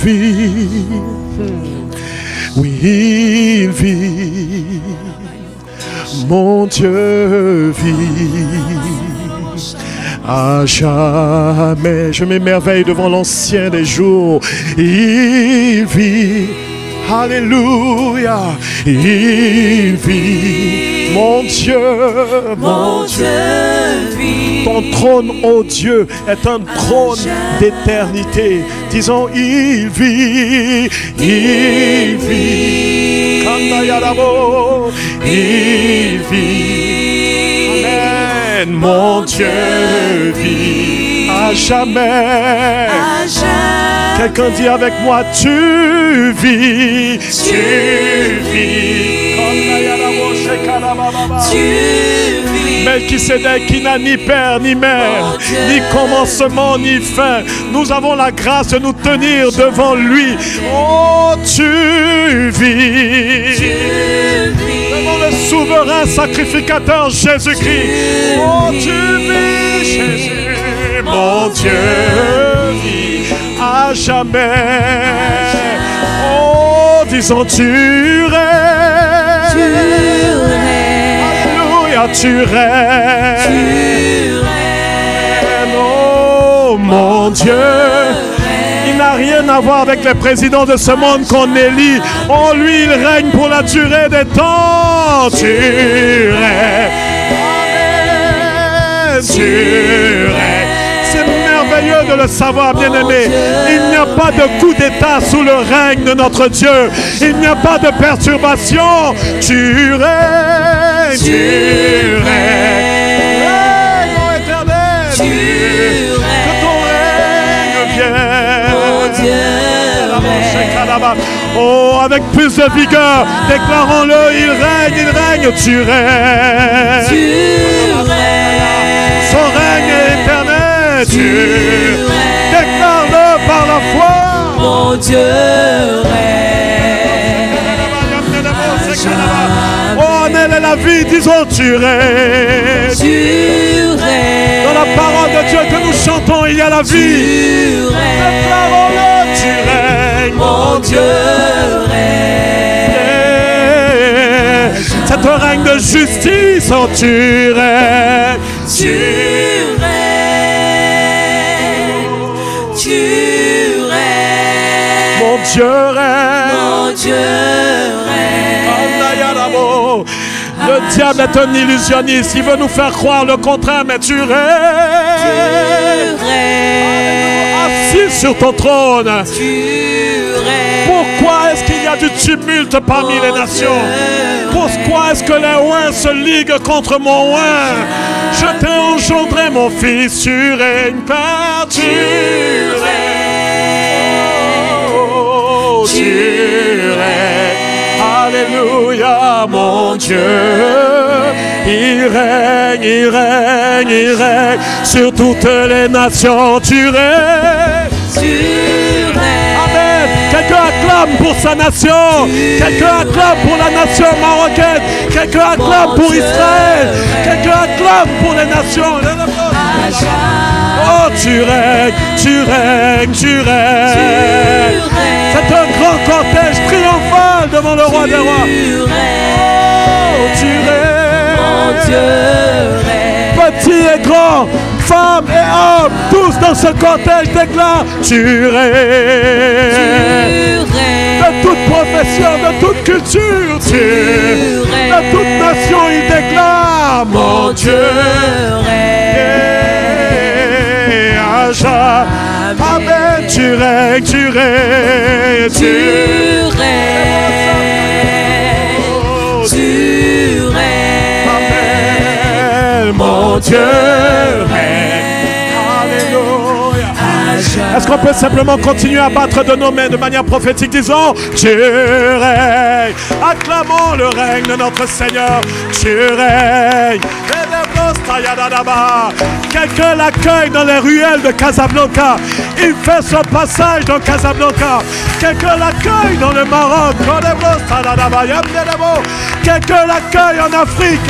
vit. Oui, il vit. Mon Dieu vit. À jamais. Je m'émerveille devant l'ancien des jours. Il vit. Alléluia. Il vit. Mon Dieu vit. Ton trône, ô Dieu, est un trône d'éternité. Disons, il vit. Il vit. Il vit. Amen. Mon Dieu vit. À jamais. Quelqu'un dit avec moi, tu vis. Tu vis. Melchisédek qui n'a ni père ni mère, ni commencement ni fin. Nous avons la grâce de nous tenir devant lui. Oh, tu vis. Devant le souverain sacrificateur Jésus-Christ. Oh, tu vis, Jésus. Mon Dieu vit à jamais. Oh, disons tu règnes. Alléluia, tu règnes. Oh, mon Dieu. Il n'a rien à voir avec les présidents de ce monde qu'on élit. Oh, lui, il règne pour la durée des temps. Tu règnes. Amen. Tu règnes. C'est merveilleux de le savoir, bien-aimé. Il n'y a pas de coup d'état sous le règne de notre Dieu. Il n'y a pas de perturbation. Tu règnes. Tu règnes. Règne, ô éternel. Tu règnes. Que ton règne vienne. Mon Dieu règne. Oh, avec plus de vigueur, déclarons-le. Il règne, tu règnes. Tu règnes. Son règne est éternel. Tu déclare-le par la foi. Mon Dieu règne. Oh, en elle est la vie, disons tu règnes. Tu règnes. Dans la parole de Dieu que nous chantons, il y a la vie. Déclarons-le, tu règnes. Mon Dieu règne. C'est un règne de justice, oh tu règnes. Tu règnes. Mon Dieu règne. Mon Dieu règne. Le diable est un illusionniste. Il veut nous faire croire le contraire, mais tu règnes. Assis sur ton trône. Pourquoi est-ce qu'il y a du tumulte parmi les nations? Pourquoi est-ce que les oins se liguent contre mon oin? Je t'ai engendré, mon fils, tu règnes, Père, tu règnes. Tu règnes. Alléluia, mon Dieu. Il règne, il règne, il règne sur toutes les nations. Tu règnes. Amen. Quelqu'un acclame pour sa nation. Quelqu'un acclame pour la nation marocaine. Quelqu'un acclame pour Israël. Quelqu'un acclame pour les nations. Oh, tu règnes, tu règnes, tu règnes. C'est un grand cortège triomphal devant le roi des rois. Oh, tu règnes. Mon Dieu règne. Petits et grands, femmes et hommes, tous dans ce cortège déclarent tu règnes. De toute profession, de toute culture, tu règnes. De toute nation, il déclare mon Dieu règne. Amen, tu règnes, tu règnes, tu règnes, tu règnes. Amen, mon Dieu règne. Alléluia. Est-ce qu'on peut simplement continuer à battre de nos mains de manière prophétique? Disons, tu règnes. Acclamons le règne de notre Seigneur. Tu règnes. Quelqu'un l'accueille dans les ruelles de Casablanca. Il fait son passage dans Casablanca. Quelqu'un l'accueille dans le Maroc. Quelqu'un l'accueille en Afrique.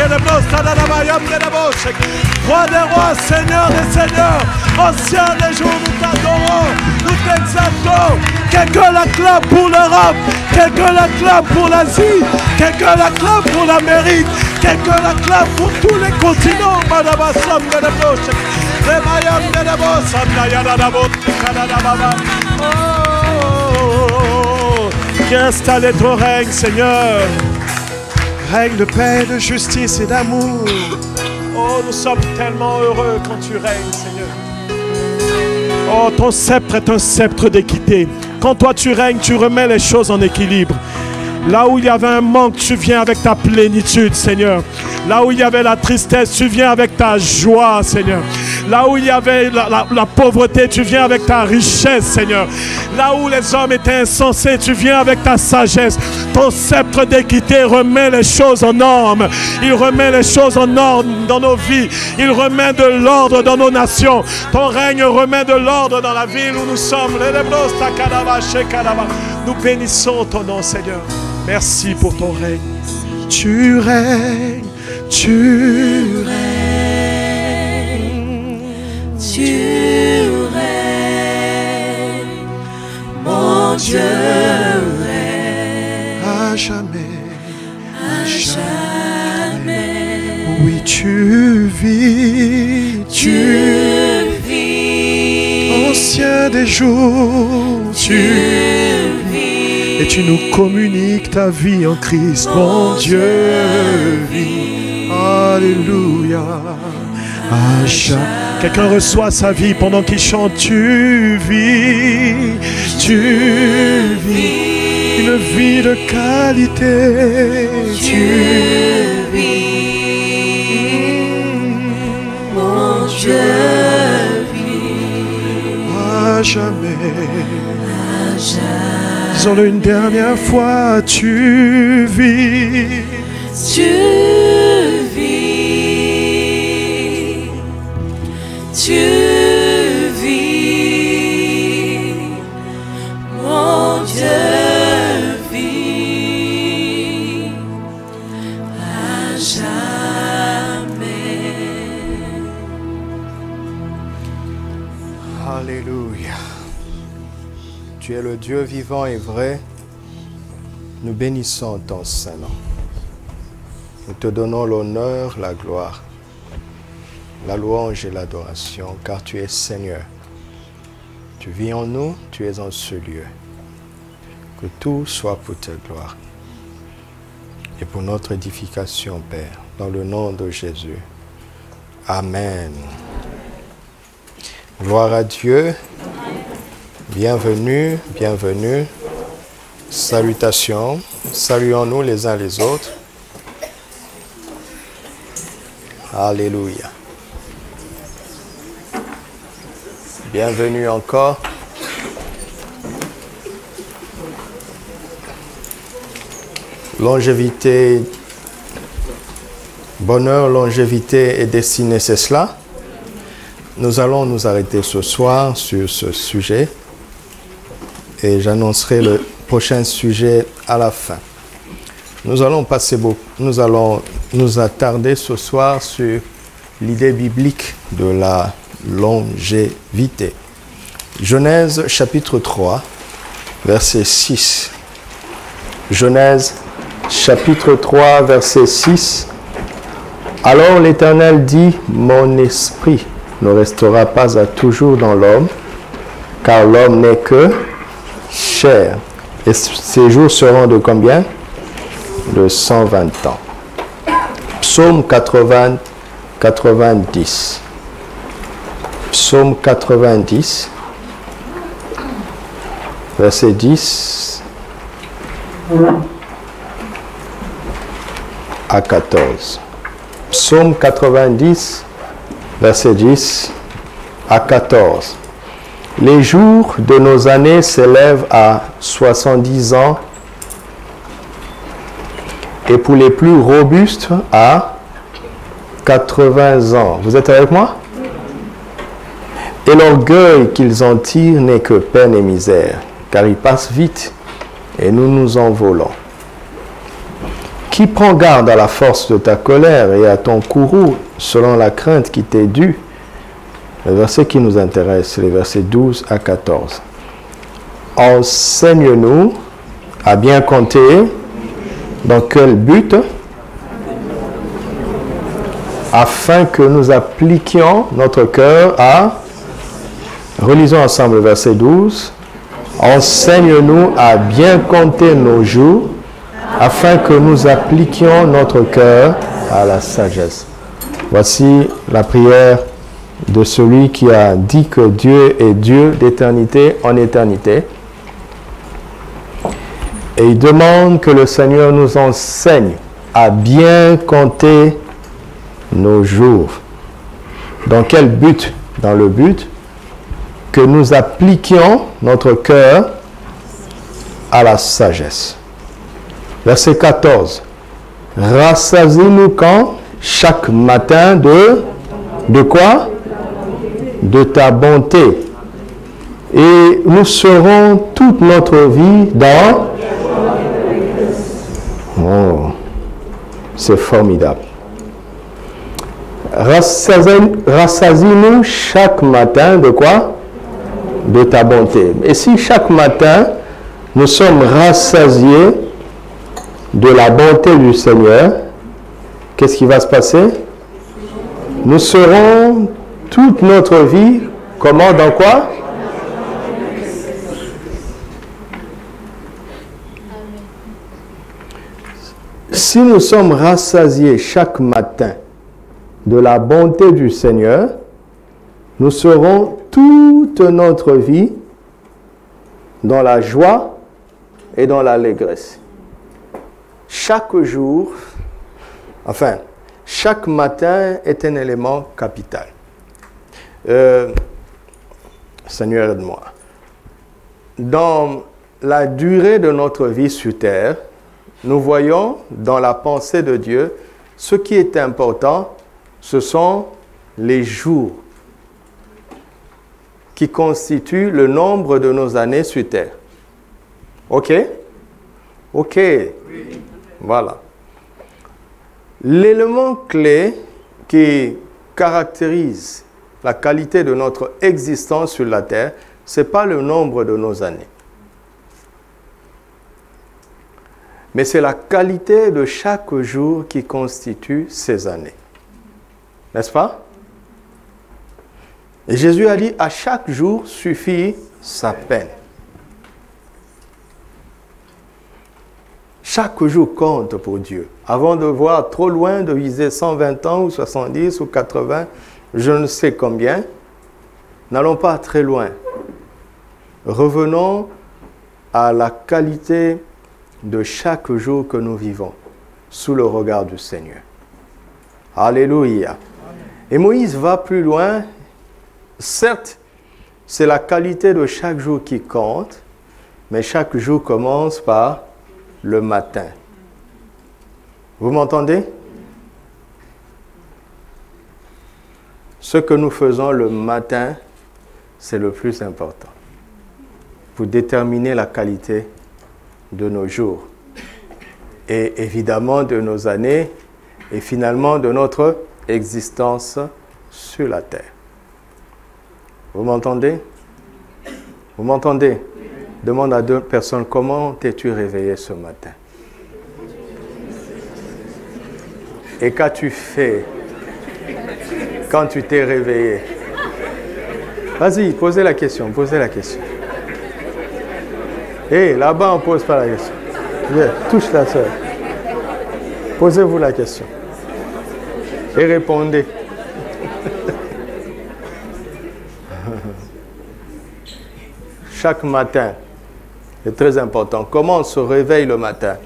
Roi des rois, Seigneur des seigneurs, ancien des jours, nous t'adorons, nous t'exaltons. Quelqu'un l'acclame pour l'Europe, quelqu'un l'acclame pour l'Asie, quelqu'un l'acclame pour l'Amérique, quelqu'un l'acclame pour tous les continents. Viens installer ton règne, Seigneur. Règne de paix, de justice et d'amour. Oh, nous sommes tellement heureux quand tu règnes, Seigneur. Oh, ton sceptre est un sceptre d'équité. Quand toi tu règnes, tu remets les choses en équilibre. Là où il y avait un manque, tu viens avec ta plénitude, Seigneur. Là où il y avait la tristesse, tu viens avec ta joie, Seigneur. Là où il y avait la pauvreté, tu viens avec ta richesse, Seigneur. Là où les hommes étaient insensés, tu viens avec ta sagesse. Ton sceptre d'équité remet les choses en ordre. Il remet les choses en ordre dans nos vies. Il remet de l'ordre dans nos nations. Ton règne remet de l'ordre dans la ville où nous sommes. Nous bénissons ton nom, Seigneur. Merci pour ton règne. Tu règnes, tu règnes, tu règnes, mon Dieu règne à jamais, à jamais. Oui, tu vis, ancien des jours, tu vis. Et tu nous communiques ta vie en Christ, mon Dieu vit. Alléluia. Quelqu'un reçoit sa vie pendant qu'il chante. Tu vis, une vie de qualité. Tu vis, mon Dieu vit. À jamais. Disons-le une dernière fois, tu vis. Tu vis. Tu vis. Mon Dieu vit. À jamais. Alléluia. Tu es le Dieu vivant et vrai. Nous bénissons ton Saint-Nom. Nous te donnons l'honneur, la gloire, la louange et l'adoration, car tu es Seigneur. Tu vis en nous, tu es en ce lieu. Que tout soit pour ta gloire et pour notre édification, Père, dans le nom de Jésus. Amen. Gloire à Dieu. Bienvenue, bienvenue. Salutations. Saluons-nous les uns les autres. Alléluia. Bienvenue encore. Longévité, bonheur, longévité et destinée, c'est cela. Nous allons nous arrêter ce soir sur ce sujet. Et j'annoncerai le prochain sujet à la fin. Nous allons nous attarder ce soir sur l'idée biblique de la longévité. Genèse chapitre 3, verset 6. Genèse chapitre 3, verset 6. Alors l'Éternel dit, mon esprit ne restera pas à toujours dans l'homme, car l'homme n'est que chair. Et ces jours seront de combien? De 120 ans. Psaume 90. Psaume 90, verset 10 à 14. Psaume 90, verset 10 à 14. Les jours de nos années s'élèvent à 70 ans et pour les plus robustes à 80 ans. Vous êtes avec moi? Et l'orgueil qu'ils en tirent n'est que peine et misère, car ils passent vite et nous nous envolons. Qui prend garde à la force de ta colère et à ton courroux selon la crainte qui t'est due? Le verset qui nous intéresse, c'est les versets 12 à 14. Enseigne-nous à bien compter. Dans quel but? Afin que nous appliquions notre cœur à... Relisons ensemble le verset 12. Enseigne-nous à bien compter nos jours, afin que nous appliquions notre cœur à la sagesse. Voici la prière de celui qui a dit que Dieu est Dieu d'éternité en éternité. Et il demande que le Seigneur nous enseigne à bien compter nos jours. Dans quel but? Dans le but que nous appliquions notre cœur à la sagesse. Verset 14. Rassasie-nous quand? Chaque matin de quoi? De ta bonté. Et nous serons toute notre vie dans... Oh, c'est formidable. Rassasie-nous chaque matin de quoi? De ta bonté. Et si chaque matin, nous sommes rassasiés de la bonté du Seigneur, qu'est-ce qui va se passer? Nous serons toute notre vie, comment, dans quoi? Si nous sommes rassasiés chaque matin de la bonté du Seigneur, nous serons toute notre vie dans la joie et dans l'allégresse. Chaque jour, enfin, chaque matin est un élément capital. Seigneur, aide-moi. Dans la durée de notre vie sur terre, nous voyons dans la pensée de Dieu, ce qui est important, ce sont les jours qui constituent le nombre de nos années sur terre. OK? OK. Oui. Voilà. L'élément clé qui caractérise la qualité de notre existence sur la terre, ce n'est pas le nombre de nos années. Mais c'est la qualité de chaque jour qui constitue ces années. N'est-ce pas? Et Jésus a dit, à chaque jour suffit sa peine. Chaque jour compte pour Dieu. Avant de voir trop loin, de viser 120 ans ou 70 ou 80, je ne sais combien, n'allons pas très loin. Revenons à la qualité de chaque jour que nous vivons sous le regard du Seigneur. Alléluia. Et Moïse va plus loin. Certes, c'est la qualité de chaque jour qui compte, mais chaque jour commence par le matin. Vous m'entendez? Ce que nous faisons le matin, c'est le plus important pour déterminer la qualité de nos jours et évidemment de nos années et finalement de notre existence sur la terre. Vous m'entendez? Vous m'entendez? Demande à deux personnes, comment t'es-tu réveillé ce matin? Et qu'as-tu fait quand tu t'es réveillé? Vas-y, posez la question, posez la question. Hé, là-bas, on ne pose pas la question. Viens, touche la sœur. Posez-vous la question. Et répondez. Chaque matin, c'est très important. Comment on se réveille le matin?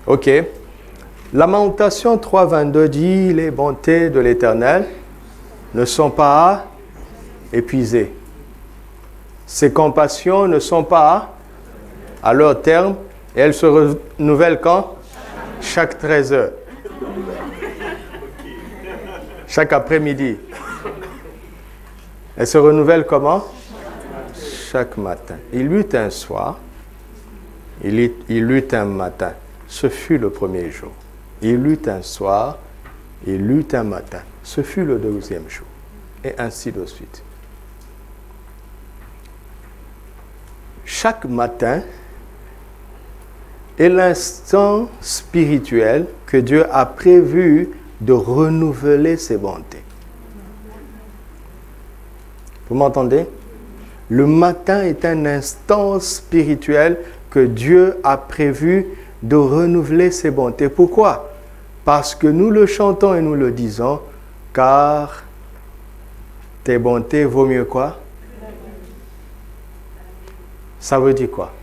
Ok. Lamentation 3.22 dit, les bontés de l'Éternel ne sont pas épuisées. Ses compassions ne sont pas à leur terme, et elles se renouvellent quand? Chaque 13 heures. Chaque après-midi. Elle se renouvelle comment? Chaque matin. Il eut un soir, il eut un matin. Ce fut le premier jour. Il eut un soir, il eut un matin. Ce fut le deuxième jour. Et ainsi de suite. Chaque matin est l'instant spirituel que Dieu a prévu de renouveler ses bontés. Vous m'entendez? Le matin est un instant spirituel que Dieu a prévu de renouveler ses bontés. Pourquoi? Parce que nous le chantons et nous le disons, car tes bontés vaut mieux quoi? Ça veut dire quoi?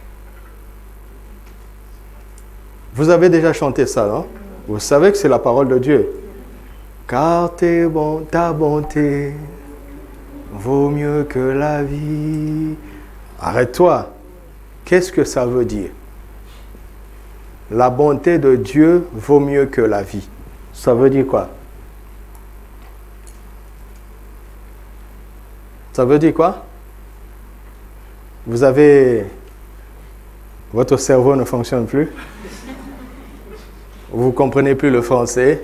Vous avez déjà chanté ça, non? Vous savez que c'est la parole de Dieu. Car ta bonté vaut mieux que la vie. Arrête-toi. Qu'est-ce que ça veut dire? La bonté de Dieu vaut mieux que la vie. Ça veut dire quoi? Ça veut dire quoi? Vous avez... Votre cerveau ne fonctionne plus? Vous ne comprenez plus le français?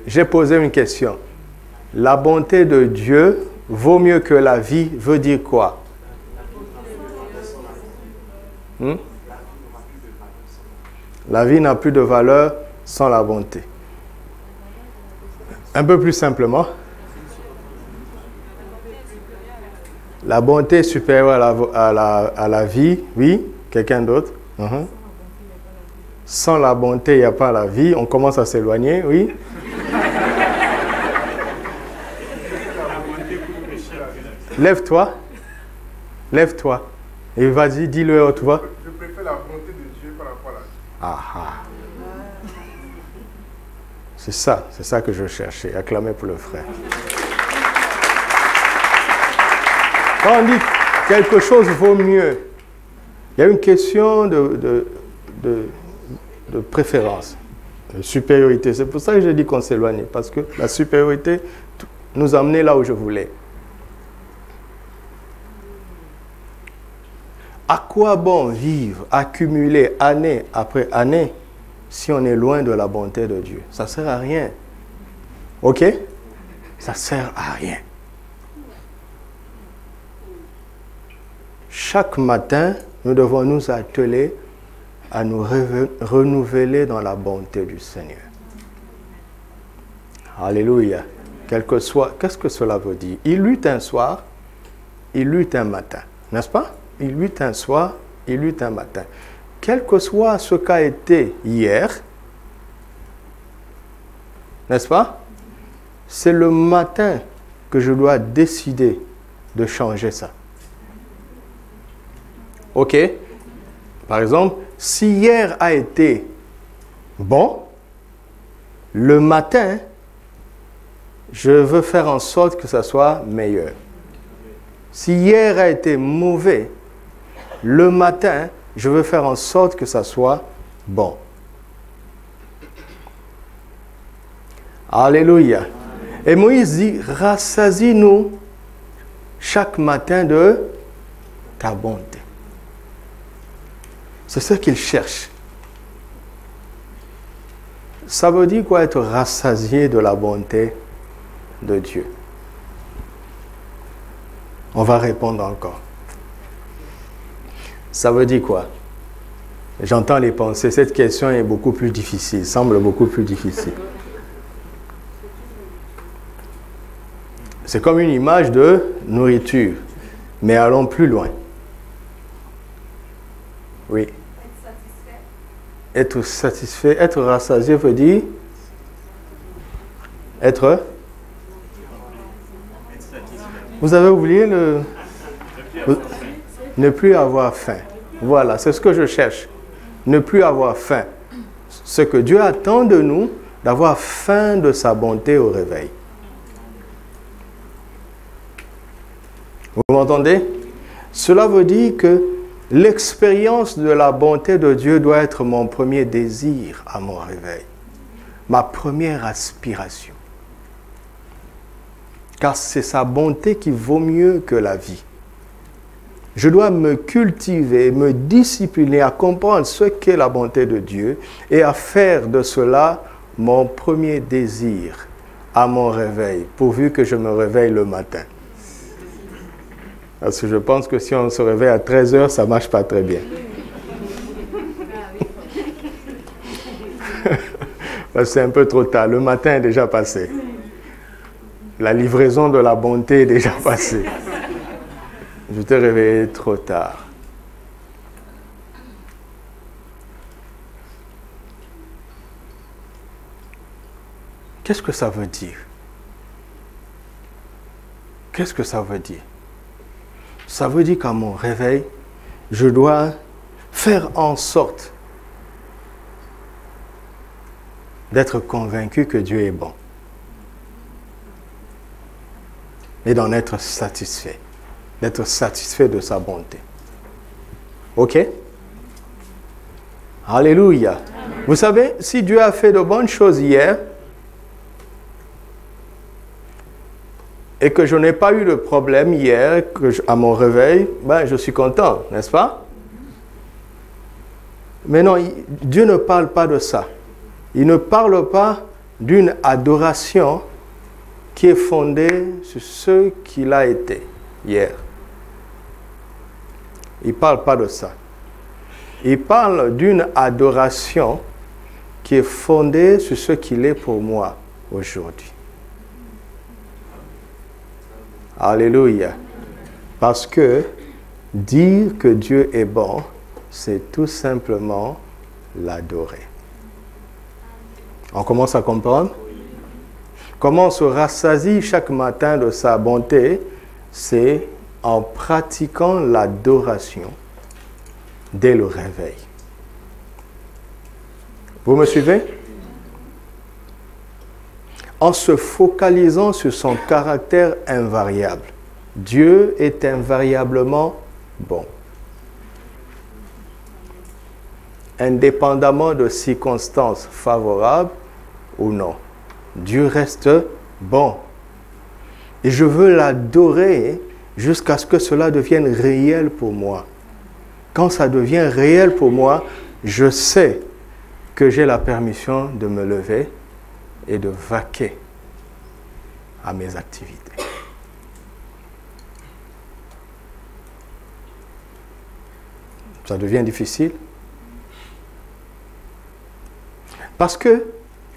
J'ai posé une question. La bonté de Dieu vaut mieux que la vie veut dire quoi? La vie n'a plus de valeur sans la bonté. Un peu plus simplement, la bonté est supérieure à la vie. Oui, quelqu'un d'autre? Sans la bonté, il n'y a pas la vie. On commence à s'éloigner, oui. Lève-toi. Lève-toi. Et vas-y, dis-le à haute voix. Je préfère la bonté de Dieu par rapport à la vie. Ah. C'est ça que je cherchais. Acclamez pour le frère. Quand on dit quelque chose vaut mieux, il y a une question de préférence, de supériorité. C'est pour ça que je dis qu'on s'éloigne, parce que la supériorité nous a amenés là où je voulais. À quoi bon vivre, accumuler année après année si on est loin de la bonté de Dieu? Ça ne sert à rien. Ok? Ça ne sert à rien. Chaque matin, nous devons nous atteler à nous renouveler dans la bonté du Seigneur. Alléluia. Quel que soit, qu'est-ce que cela veut dire? Il eut un soir, il eut un matin. N'est-ce pas? Il eut un soir, il eut un matin. Quel que soit ce qu'a été hier, n'est-ce pas? C'est le matin que je dois décider de changer ça. Ok? Par exemple, si hier a été bon, le matin, je veux faire en sorte que ça soit meilleur. Si hier a été mauvais, le matin, je veux faire en sorte que ça soit bon. Alléluia. Et Moïse dit, rassasie-nous chaque matin de ta bonté. C'est ce qu'il cherche. Ça veut dire quoi être rassasié de la bonté de Dieu? On va répondre encore. Ça veut dire quoi? J'entends les pensées. Cette question est beaucoup plus difficile, semble beaucoup plus difficile. C'est comme une image de nourriture, mais allons plus loin. Oui. Être satisfait, être rassasié veut dire être. Vous avez oublié ne plus avoir faim. Voilà, c'est ce que je cherche. Ne plus avoir faim. Ce que Dieu attend de nous, d'avoir faim de sa bonté au réveil. Vous m'entendez? Cela veut dire que l'expérience de la bonté de Dieu doit être mon premier désir à mon réveil. ma première aspiration. Car c'est sa bonté qui vaut mieux que la vie. Je dois me cultiver, me discipliner à comprendre ce qu'est la bonté de Dieu et à faire de cela mon premier désir à mon réveil, pourvu que je me réveille le matin. Parce que je pense que si on se réveille à 13 h, ça ne marche pas très bien. C'est un peu trop tard. Le matin est déjà passé. La livraison de la bonté est déjà passée. Je t'ai réveillé trop tard. Qu'est-ce que ça veut dire? Qu'est-ce que ça veut dire? Ça veut dire qu'à mon réveil, je dois faire en sorte d'être convaincu que Dieu est bon. Et d'en être satisfait. D'être satisfait de sa bonté. Ok? Alléluia. Amen. Vous savez, si Dieu a fait de bonnes choses hier, et que je n'ai pas eu de problème hier, à mon réveil, ben, je suis content, n'est-ce pas? Mais non, Dieu ne parle pas de ça. Il ne parle pas d'une adoration qui est fondée sur ce qu'il a été hier. Il ne parle pas de ça. Il parle d'une adoration qui est fondée sur ce qu'il est pour moi aujourd'hui. Alléluia. Parce que dire que Dieu est bon, c'est tout simplement l'adorer. On commence à comprendre? Comment on se rassasie chaque matin de sa bonté, c'est en pratiquant l'adoration dès le réveil. Vous me suivez? En se focalisant sur son caractère invariable. Dieu est invariablement bon. Indépendamment de circonstances favorables ou non. Dieu reste bon. Et je veux l'adorer jusqu'à ce que cela devienne réel pour moi. Quand ça devient réel pour moi, je sais que j'ai la permission de me lever et de vaquer à mes activités. Ça devient difficile. Parce que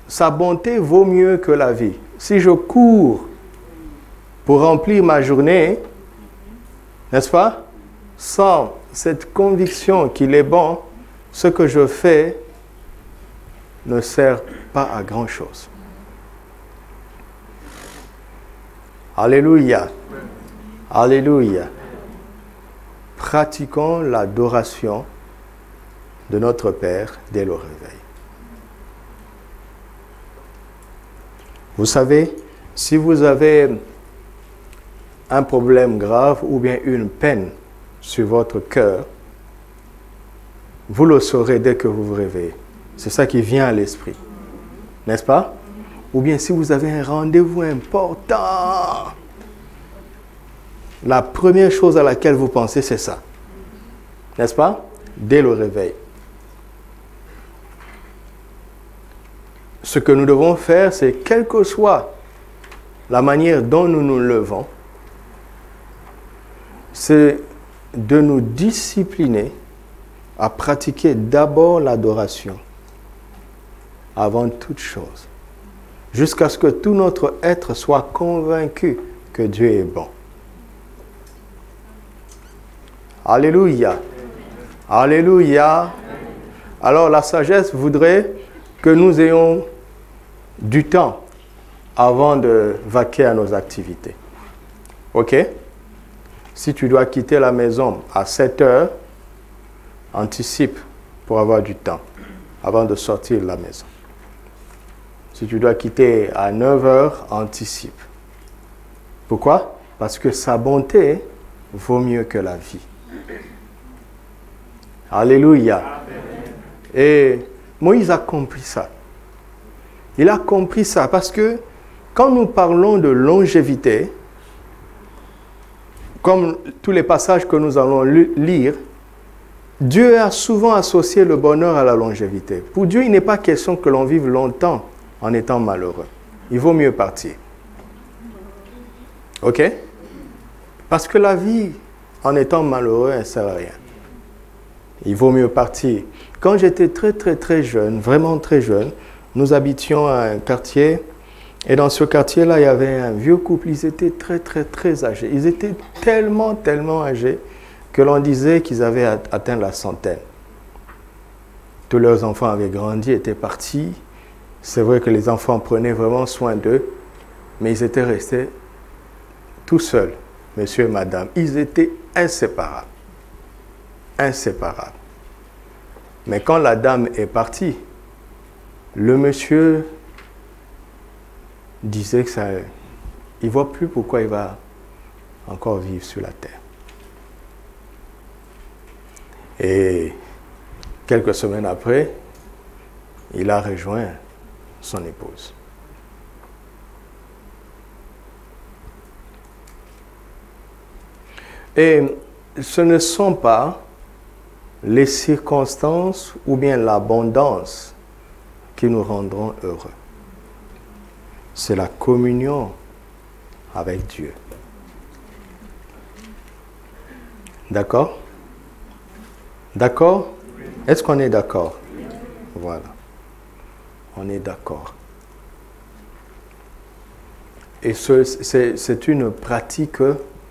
sa bonté vaut mieux que la vie. Si je cours pour remplir ma journée, n'est-ce pas? Sans cette conviction qu'il est bon, ce que je fais ne sert pas à grand-chose. Alléluia. Alléluia. Pratiquons l'adoration de notre Père dès le réveil. Vous savez, si vous avez un problème grave ou bien une peine sur votre cœur, vous le saurez dès que vous vous réveillez. C'est ça qui vient à l'esprit. N'est-ce pas? Ou bien si vous avez un rendez-vous important, la première chose à laquelle vous pensez, c'est ça. N'est-ce pas? Dès le réveil. Ce que nous devons faire, c'est quelle que soit la manière dont nous nous levons, c'est de nous discipliner à pratiquer d'abord l'adoration avant toute chose, jusqu'à ce que tout notre être soit convaincu que Dieu est bon. Alléluia. Alléluia. Alors la sagesse voudrait que nous ayons du temps avant de vaquer à nos activités. OK? Si tu dois quitter la maison à 7 heures, anticipe pour avoir du temps avant de sortir de la maison. Si tu dois quitter à 9 heures, anticipe. Pourquoi? Parce que sa bonté vaut mieux que la vie. Alléluia. Et Moïse a compris ça. Il a compris ça parce que quand nous parlons de longévité, comme tous les passages que nous allons lire, Dieu a souvent associé le bonheur à la longévité. Pour Dieu, il n'est pas question que l'on vive longtemps en étant malheureux. Il vaut mieux partir. OK? Parce que la vie, en étant malheureux, elle ne sert à rien. Il vaut mieux partir. Quand j'étais très jeune, vraiment très jeune, nous habitions à un quartier. Et dans ce quartier-là, il y avait un vieux couple. Ils étaient très âgés. Ils étaient tellement âgés que l'on disait qu'ils avaient atteint la centaine. Tous leurs enfants avaient grandi, étaient partis. C'est vrai que les enfants prenaient vraiment soin d'eux, mais ils étaient restés tout seuls, monsieur et madame. Ils étaient inséparables. Inséparables. Mais quand la dame est partie, le monsieur disait que ça, il ne voit plus pourquoi il va encore vivre sur la terre. Et quelques semaines après, il a rejoint son épouse. Et ce ne sont pas les circonstances ou bien l'abondance qui nous rendront heureux. C'est la communion avec Dieu. D'accord? D'accord? Est-ce qu'on est d'accord? Voilà. On est d'accord. Et c'est une pratique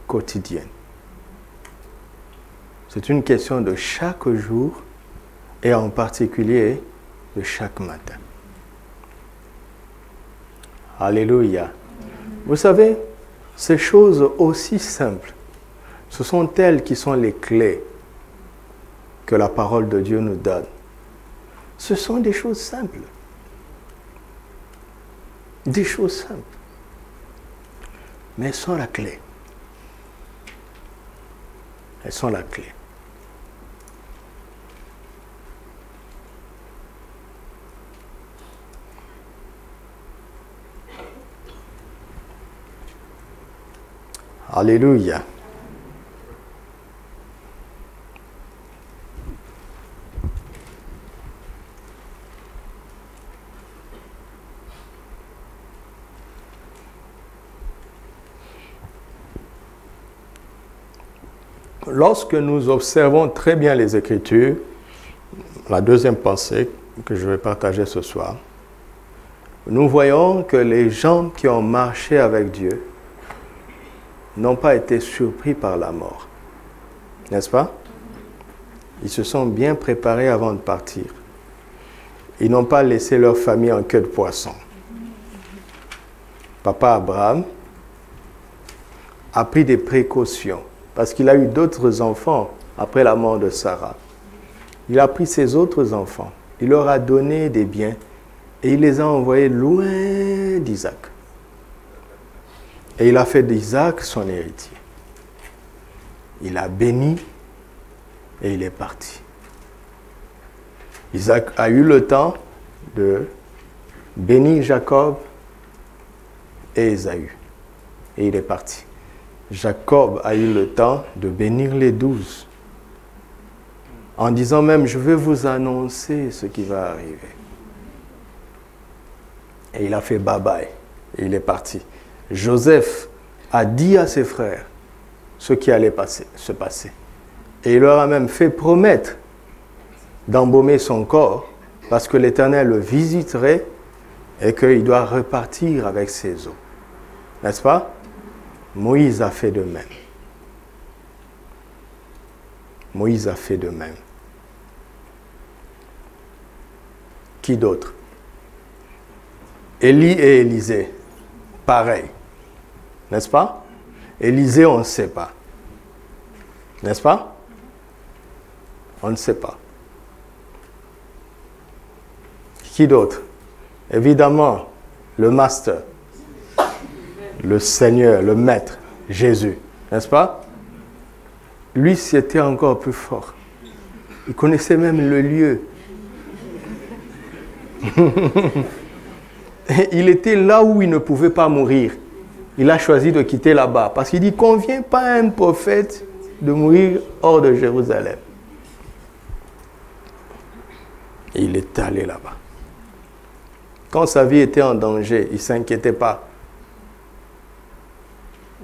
quotidienne. C'est une question de chaque jour et en particulier de chaque matin. Alléluia. Vous savez, ces choses aussi simples, ce sont elles qui sont les clés que la parole de Dieu nous donne. Ce sont des choses simples. Des choses simples. Mais elles sont la clé. Elles sont la clé. Alléluia. Lorsque nous observons très bien les Écritures, la deuxième pensée que je vais partager ce soir, nous voyons que les gens qui ont marché avec Dieu n'ont pas été surpris par la mort. N'est-ce pas? Ils se sont bien préparés avant de partir. Ils n'ont pas laissé leur famille en queue de poisson. Papa Abraham a pris des précautions parce qu'il a eu d'autres enfants après la mort de Sarah. Il a pris ses autres enfants, il leur a donné des biens et il les a envoyés loin d'Isaac. Et il a fait d'Isaac son héritier. Il a béni et il est parti. Isaac a eu le temps de bénir Jacob et Ésaü. Et il est parti. Jacob a eu le temps de bénir les 12. En disant même, je vais vous annoncer ce qui va arriver. Et il a fait bye-bye. Et il est parti. Joseph a dit à ses frères ce qui allait se passer. Et il leur a même fait promettre d'embaumer son corps parce que l'Éternel le visiterait et qu'il doit repartir avec ses os. N'est-ce pas? Moïse a fait de même. Moïse a fait de même. Qui d'autre? Élie et Élisée, pareil. N'est-ce pas? Élisée, on ne sait pas. N'est-ce pas? On ne sait pas. Qui d'autre? Évidemment, le master, le Seigneur, le Maître, Jésus. N'est-ce pas? Lui, c'était encore plus fort. Il connaissait même le lieu. il était là où il ne pouvait pas mourir. Il a choisi de quitter là-bas. Parce qu'il dit, convient pas à un prophète de mourir hors de Jérusalem. Et il est allé là-bas. Quand sa vie était en danger, il ne s'inquiétait pas.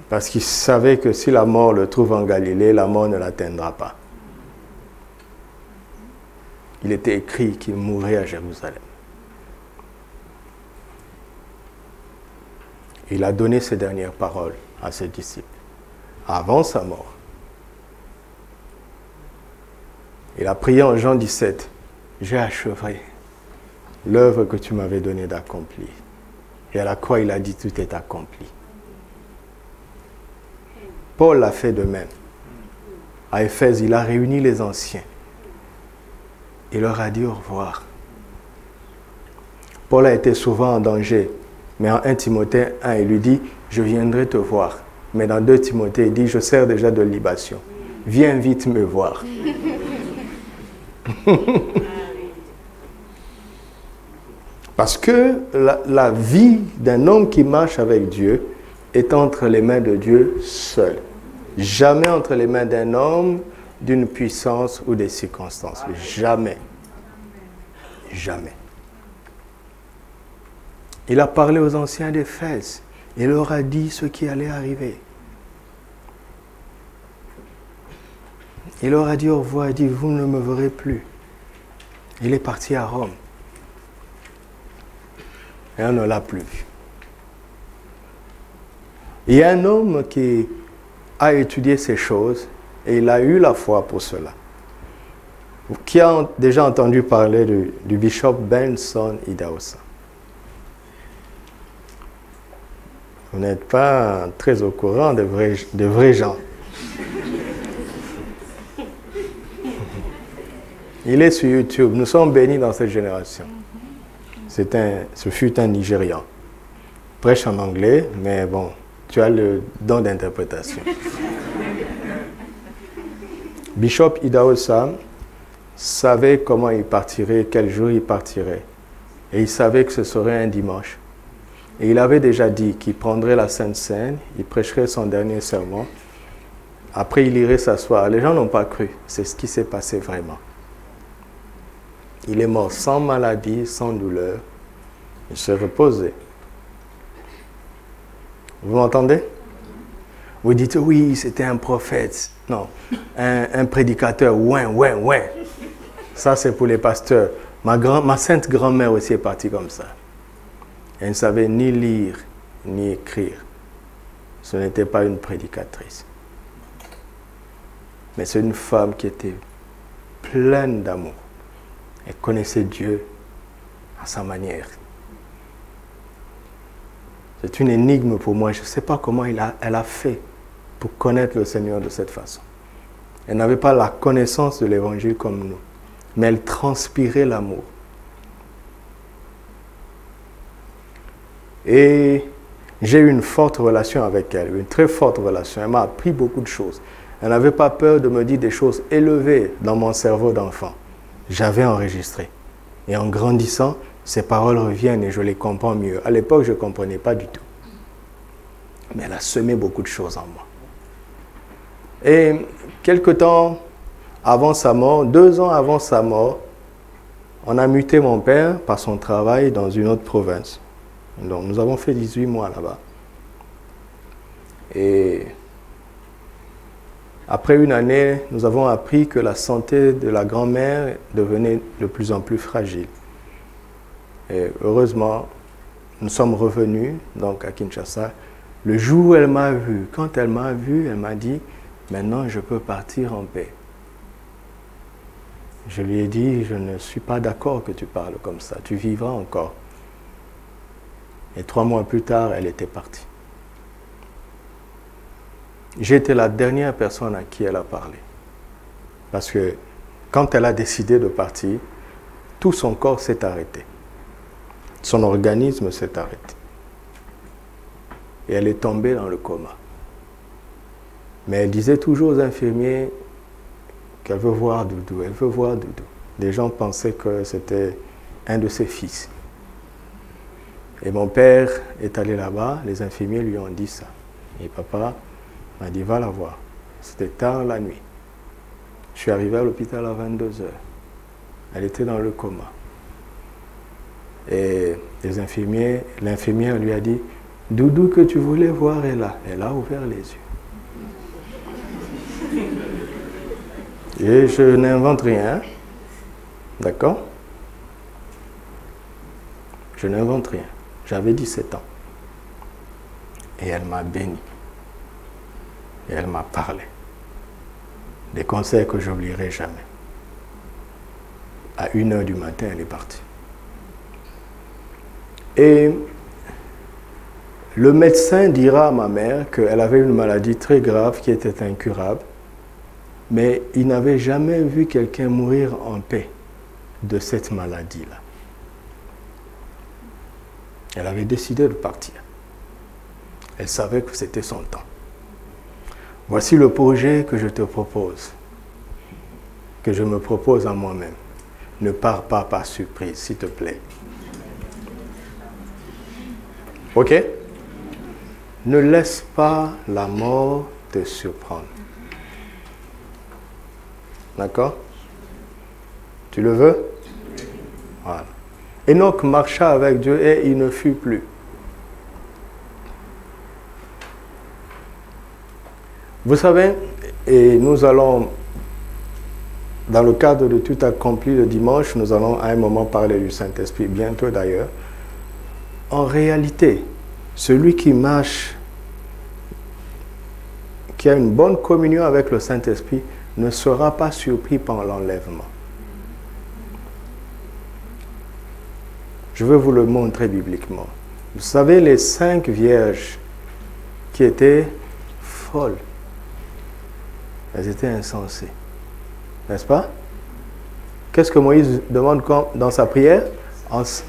Parce qu'il savait que si la mort le trouve en Galilée, la mort ne l'atteindra pas. Il était écrit qu'il mourrait à Jérusalem. Il a donné ses dernières paroles à ses disciples avant sa mort. Il a prié en Jean 17, « J'ai achevé l'œuvre que tu m'avais donnée d'accomplir. » Et à la croix, il a dit, « Tout est accompli. » Paul l'a fait de même. À Éphèse, il a réuni les anciens. Il leur a dit au revoir. Paul a été souvent en danger. Mais en 1 Timothée 1, il lui dit, je viendrai te voir. Mais dans 2 Timothée, il dit, je sers déjà de libation. Viens vite me voir. Parce que la vie d'un homme qui marche avec Dieu est entre les mains de Dieu seul. Jamais entre les mains d'un homme, d'une puissance ou des circonstances. Jamais. Jamais. Il a parlé aux anciens d'Éphèse. Il leur a dit ce qui allait arriver. Il leur a dit au revoir, il a dit, vous ne me verrez plus. Il est parti à Rome. Et on ne l'a plus vu. Il y a un homme qui a étudié ces choses et il a eu la foi pour cela. Qui a déjà entendu parler du bishop Benson Idahosa? Vous n'êtes pas très au courant de vrais gens. Il est sur YouTube. Nous sommes bénis dans cette génération. Ce fut un Nigérian. Prêche en anglais, mais bon, tu as le don d'interprétation. Bishop Idahosa savait comment il partirait, quel jour il partirait. Et il savait que ce serait un dimanche. Et il avait déjà dit qu'il prendrait la Sainte Seine, il prêcherait son dernier sermon. Après, il irait s'asseoir. Les gens n'ont pas cru. C'est ce qui s'est passé vraiment. Il est mort sans maladie, sans douleur. Il se reposait. Vous m'entendez? Vous dites, oui, c'était un prophète. Non, un prédicateur. Ouais. Ça, c'est pour les pasteurs. Ma sainte grand-mère aussi est partie comme ça. Elle ne savait ni lire, ni écrire. Ce n'était pas une prédicatrice. Mais c'est une femme qui était pleine d'amour. Elle connaissait Dieu à sa manière. C'est une énigme pour moi. Je ne sais pas comment elle a fait pour connaître le Seigneur de cette façon. Elle n'avait pas la connaissance de l'Évangile comme nous, mais elle transpirait l'amour. Et j'ai eu une forte relation avec elle, une très forte relation. Elle m'a appris beaucoup de choses. Elle n'avait pas peur de me dire des choses élevées dans mon cerveau d'enfant. J'avais enregistré. Et en grandissant, ces paroles reviennent et je les comprends mieux. À l'époque, je ne comprenais pas du tout. Mais elle a semé beaucoup de choses en moi. Et quelque temps avant sa mort, 2 ans avant sa mort, on a muté mon père par son travail dans une autre province. Donc nous avons fait 18 mois là-bas. Et après une année, nous avons appris que la santé de la grand-mère devenait de plus en plus fragile. Et heureusement, nous sommes revenus donc à Kinshasa. Le jour où elle m'a vu, quand elle m'a vu, elle m'a dit, maintenant je peux partir en paix. Je lui ai dit, je ne suis pas d'accord que tu parles comme ça, tu vivras encore. Et 3 mois plus tard, elle était partie. J'étais la dernière personne à qui elle a parlé. Parce que quand elle a décidé de partir, tout son corps s'est arrêté. Son organisme s'est arrêté. Et elle est tombée dans le coma. Mais elle disait toujours aux infirmiers qu'elle veut voir Doudou, elle veut voir Doudou. Les gens pensaient que c'était un de ses fils. Et mon père est allé là-bas, les infirmiers lui ont dit ça. Et papa m'a dit, va la voir. C'était tard la nuit. Je suis arrivé à l'hôpital à 22 heures. Elle était dans le coma. Et l'infirmière lui a dit, Doudou que tu voulais voir est là. Elle a ouvert les yeux. Et je n'invente rien. D'accord? Je n'invente rien. J'avais 17 ans. Et elle m'a béni. Et elle m'a parlé. Des conseils que je n'oublierai jamais. À 1h du matin, elle est partie. Et le médecin dira à ma mère qu'elle avait une maladie très grave qui était incurable, mais il n'avait jamais vu quelqu'un mourir en paix de cette maladie-là. Elle avait décidé de partir. Elle savait que c'était son temps. Voici le projet que je te propose, que je me propose à moi-même. Ne pars pas par surprise, s'il te plaît. Ok? Ne laisse pas la mort te surprendre. D'accord? Tu le veux? Voilà. Enoch marcha avec Dieu et il ne fut plus. Vous savez, et nous allons, dans le cadre de tout accompli le dimanche, nous allons à un moment parler du Saint-Esprit, bientôt d'ailleurs. En réalité, celui qui marche, qui a une bonne communion avec le Saint-Esprit, ne sera pas surpris par l'enlèvement. Je veux vous le montrer bibliquement. Vous savez, les 5 vierges qui étaient folles, elles étaient insensées. N'est-ce pas? Qu'est-ce que Moïse demande dans sa prière?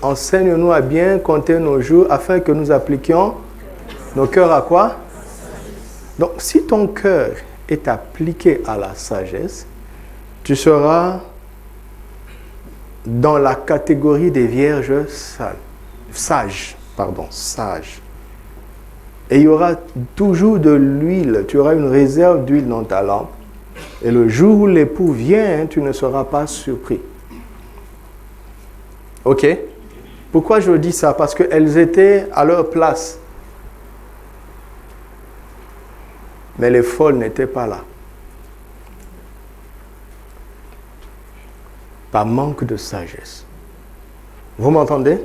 Enseigne-nous à bien compter nos jours afin que nous appliquions nos cœurs à quoi? Donc, si ton cœur est appliqué à la sagesse, tu seras dans la catégorie des vierges sages. Et il y aura toujours de l'huile, tu auras une réserve d'huile dans ta lampe. Et le jour où l'époux vient, tu ne seras pas surpris. Ok? Pourquoi je dis ça? Parce qu'elles étaient à leur place. Mais les folles n'étaient pas là. Par manque de sagesse. Vous m'entendez?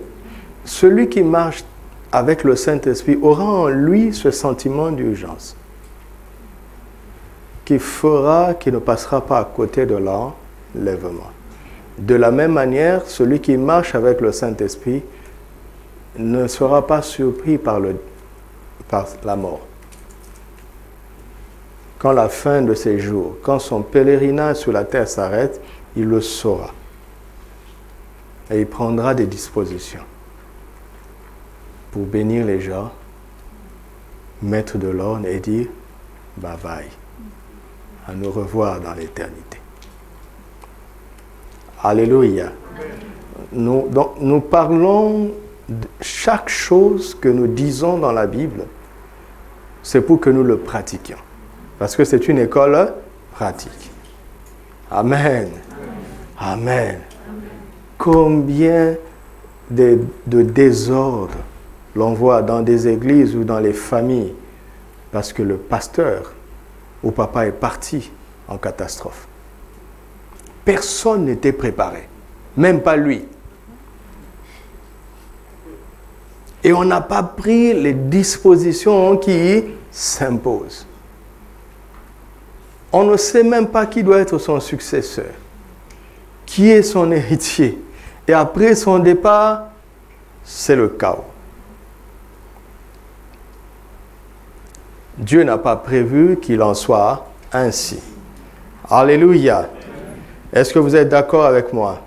Celui qui marche avec le Saint-Esprit aura en lui ce sentiment d'urgence qui fera qu'il ne passera pas à côté de l'enlèvement. De la même manière, celui qui marche avec le Saint-Esprit ne sera pas surpris par la mort. Quand la fin de ses jours, quand son pèlerinage sur la terre s'arrête, il le saura. Et il prendra des dispositions pour bénir les gens, mettre de l'ordre et dire bye bye, à nous revoir dans l'éternité. Alléluia. Nous parlons de chaque chose que nous disons dans la Bible, c'est pour que nous le pratiquions. Parce que c'est une école pratique. Amen. Amen. Combien de désordre l'on voit dans des églises ou dans les familles parce que le pasteur ou papa est parti en catastrophe. Personne n'était préparé, même pas lui. Et on n'a pas pris les dispositions qui s'imposent. On ne sait même pas qui doit être son successeur, qui est son héritier. Et après son départ, c'est le chaos. Dieu n'a pas prévu qu'il en soit ainsi. Alléluia. Est-ce que vous êtes d'accord avec moi?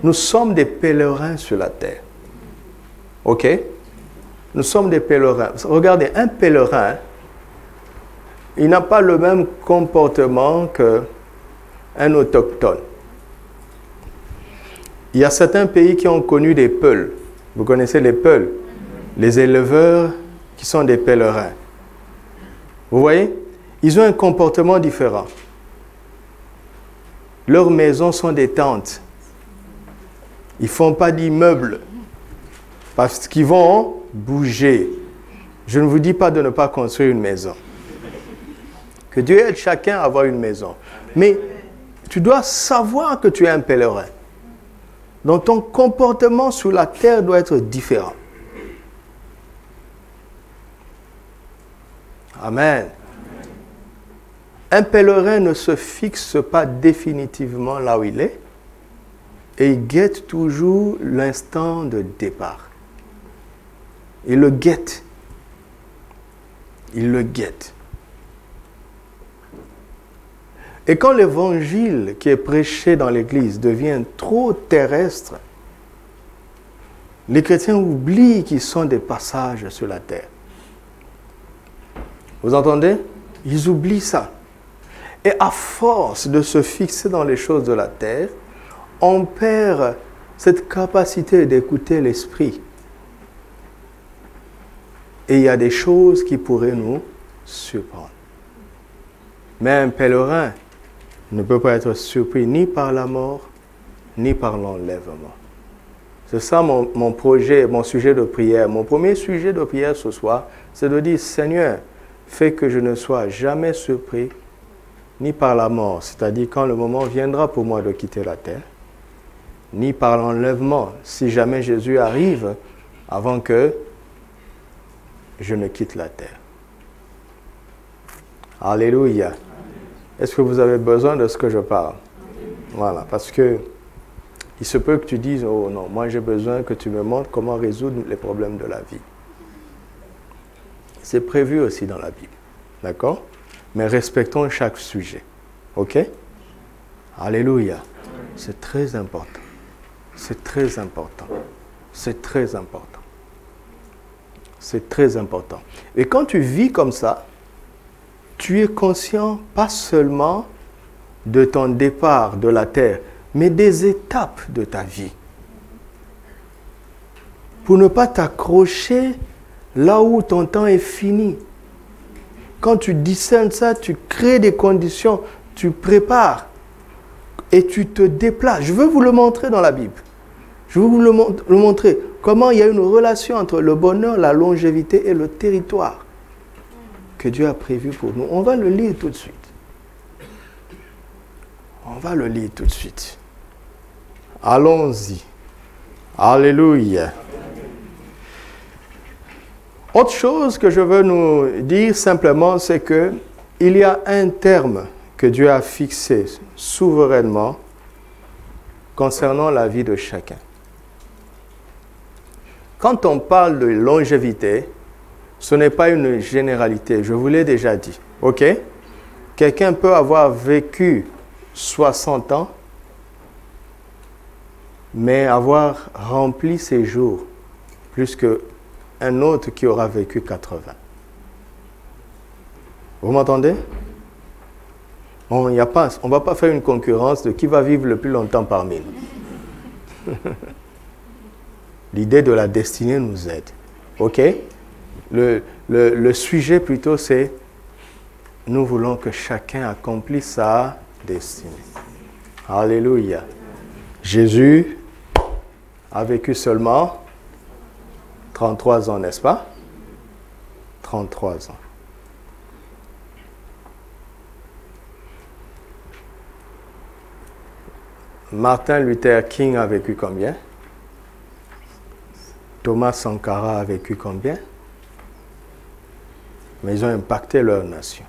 Nous sommes des pèlerins sur la terre. Ok? Nous sommes des pèlerins. Regardez, un pèlerin, il n'a pas le même comportement qu'un autochtone. Il y a certains pays qui ont connu des Peuls. Vous connaissez les Peuls? les éleveurs qui sont des pèlerins. Vous voyez? Ils ont un comportement différent. Leurs maisons sont des tentes. Ils ne font pas d'immeubles parce qu'ils vont bouger. Je ne vous dis pas de ne pas construire une maison. Que Dieu aide chacun à avoir une maison. Mais tu dois savoir que tu es un pèlerin. Donc ton comportement sur la terre doit être différent. Amen. Un pèlerin ne se fixe pas définitivement là où il est et il guette toujours l'instant de départ. Il le guette. Il le guette. Et quand l'évangile qui est prêché dans l'église devient trop terrestre, les chrétiens oublient qu'ils sont des passages sur la terre. Vous entendez? Ils oublient ça. Et à force de se fixer dans les choses de la terre, on perd cette capacité d'écouter l'esprit. Et il y a des choses qui pourraient nous surprendre. Mais un pèlerin ne peut pas être surpris ni par la mort, ni par l'enlèvement. C'est ça mon projet, mon sujet de prière. Mon premier sujet de prière ce soir, c'est de dire, Seigneur, fais que je ne sois jamais surpris, ni par la mort, c'est-à-dire quand le moment viendra pour moi de quitter la terre, ni par l'enlèvement, si jamais Jésus arrive avant que je ne quitte la terre. Alléluia. Est-ce que vous avez besoin de ce que je parle? Voilà, parce que il se peut que tu dises, oh non, moi j'ai besoin que tu me montres comment résoudre les problèmes de la vie. C'est prévu aussi dans la Bible, d'accord? Mais respectons chaque sujet, ok? Alléluia. C'est très important. C'est très important. C'est très important. C'est très important. Et quand tu vis comme ça, tu es conscient pas seulement de ton départ de la terre, mais des étapes de ta vie. Pour ne pas t'accrocher là où ton temps est fini. Quand tu discernes ça, tu crées des conditions, tu prépares et tu te déplaces. Je veux vous le montrer dans la Bible. Je veux vous le montrer. Comment il y a une relation entre le bonheur, la longévité et le territoire que Dieu a prévu pour nous. On va le lire tout de suite. On va le lire tout de suite. Allons-y. Alléluia. Autre chose que je veux nous dire simplement, c'est que il y a un terme que Dieu a fixé souverainement concernant la vie de chacun. Quand on parle de longévité, ce n'est pas une généralité, je vous l'ai déjà dit. Ok? Quelqu'un peut avoir vécu 60 ans, mais avoir rempli ses jours plus qu'un autre qui aura vécu 80. Vous m'entendez? On ne va pas faire une concurrence de qui va vivre le plus longtemps parmi nous. L'idée de la destinée nous aide. Ok? Le sujet plutôt c'est nous voulons que chacun accomplisse sa destinée. Alléluia. Jésus a vécu seulement 33 ans, n'est-ce pas? 33 ans. Martin Luther King a vécu combien? Thomas Sankara a vécu combien? Mais ils ont impacté leur nation.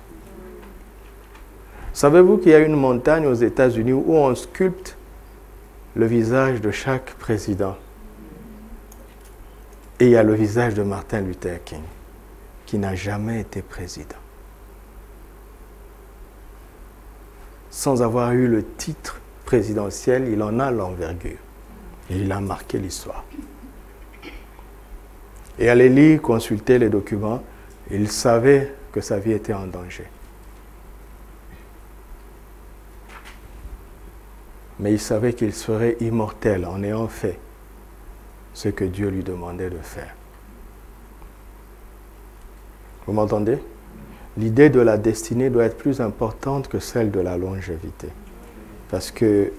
Savez-vous qu'il y a une montagne aux États-Unis où on sculpte le visage de chaque président? Et il y a le visage de Martin Luther King, qui n'a jamais été président. Sans avoir eu le titre présidentiel, il en a l'envergure. Et il a marqué l'histoire. Et aller lire, consulter les documents, il savait que sa vie était en danger. Mais il savait qu'il serait immortel en ayant fait ce que Dieu lui demandait de faire. Vous m'entendez? L'idée de la destinée doit être plus importante que celle de la longévité. Parce que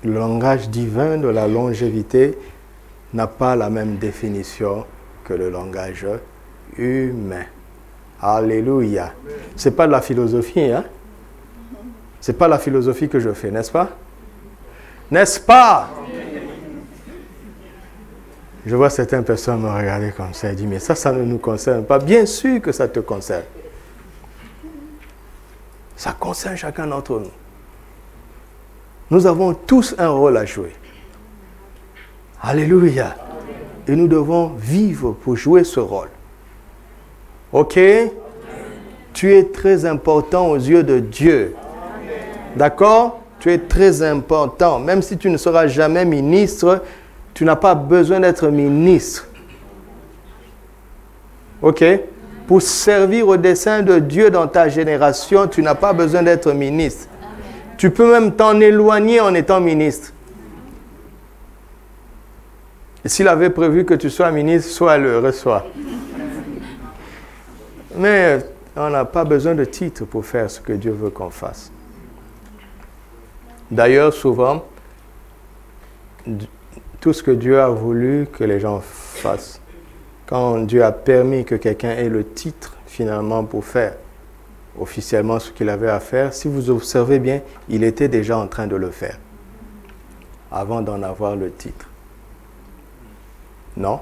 le langage divin de la longévité n'a pas la même définition que le langage humain. Alléluia. Ce n'est pas de la philosophie, hein? Ce n'est pas la philosophie que je fais, n'est-ce pas? N'est-ce pas? Je vois certaines personnes me regarder comme ça et dire, mais ça ne nous concerne pas. Bien sûr que ça te concerne. Ça concerne chacun d'entre nous. Nous avons tous un rôle à jouer. Alléluia. Et nous devons vivre pour jouer ce rôle. Ok? Tu es très important aux yeux de Dieu. D'accord? Tu es très important. Même si tu ne seras jamais ministre, tu n'as pas besoin d'être ministre. Ok? Pour servir au dessein de Dieu dans ta génération, tu n'as pas besoin d'être ministre. Tu peux même t'en éloigner en étant ministre. Et s'il avait prévu que tu sois ministre, sois-le, reçois. Mais on n'a pas besoin de titre pour faire ce que Dieu veut qu'on fasse. D'ailleurs, souvent, tout ce que Dieu a voulu que les gens fassent, quand Dieu a permis que quelqu'un ait le titre finalement pour faire officiellement ce qu'il avait à faire, si vous observez bien, il était déjà en train de le faire avant d'en avoir le titre. Non?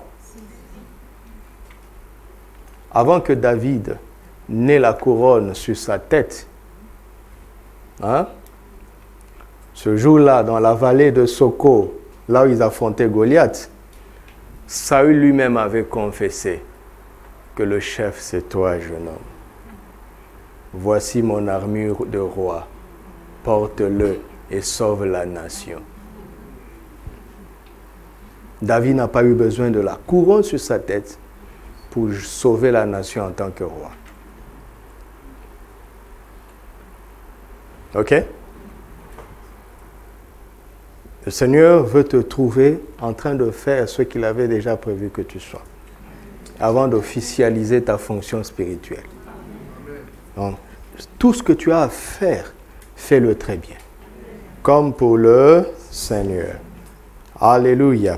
Avant que David n'ait la couronne sur sa tête, hein? Ce jour-là, dans la vallée de Soko, là où ils affrontaient Goliath, Saül lui-même avait confessé que le chef, c'est toi, jeune homme. Voici mon armure de roi, porte-le et sauve la nation. David n'a pas eu besoin de la couronne sur sa tête pour sauver la nation en tant que roi. Ok? Le Seigneur veut te trouver en train de faire ce qu'il avait déjà prévu que tu sois, avant d'officialiser ta fonction spirituelle. Donc, tout ce que tu as à faire, fais-le très bien, comme pour le Seigneur. Alléluia.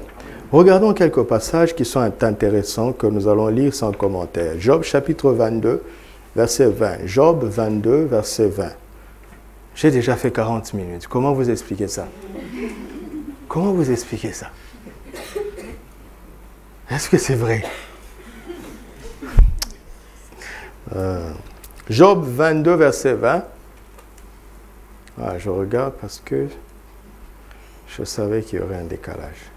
Regardons quelques passages qui sont intéressants que nous allons lire sans commentaire. Job chapitre 22, verset 20. Job 22, verset 20. J'ai déjà fait 40 minutes. Comment vous expliquez ça? Comment vous expliquez ça? Est-ce que c'est vrai? Job 22, verset 20. Ah, je regarde parce que je savais qu'il y aurait un décalage.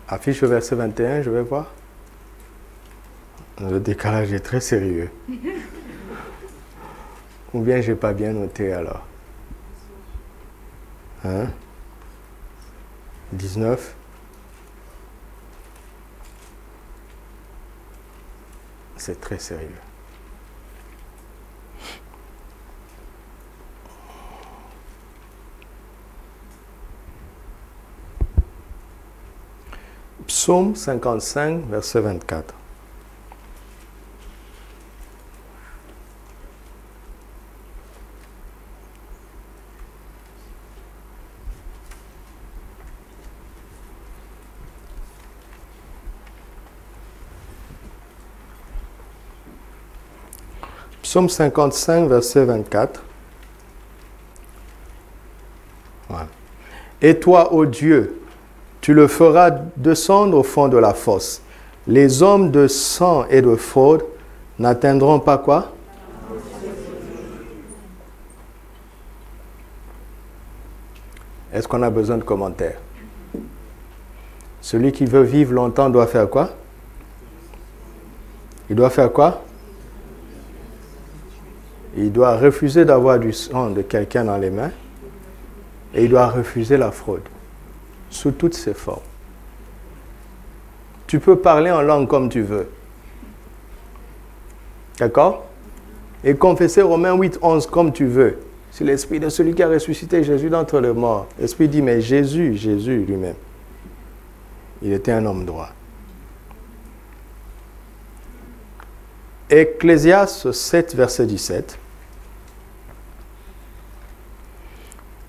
Affiche le verset 21, je vais voir. Le décalage est très sérieux. Ou bien je n'ai pas bien noté alors. Hein? 19. C'est très sérieux. Psaume 55, verset 24. Psaume 55, verset 24. Voilà. Et toi, ô Dieu, tu le feras descendre au fond de la fosse. Les hommes de sang et de fraude n'atteindront pas quoi? Est-ce qu'on a besoin de commentaires? Celui qui veut vivre longtemps doit faire quoi? Il doit faire quoi? Il doit refuser d'avoir du sang de quelqu'un dans les mains et il doit refuser la fraude sous toutes ses formes. Tu peux parler en langue comme tu veux. D'accord? Et confesser Romains 8, 11 comme tu veux. C'est l'esprit de celui qui a ressuscité Jésus d'entre les morts. L'esprit dit, mais Jésus lui-même, il était un homme droit. Ecclésiaste 7, verset 17.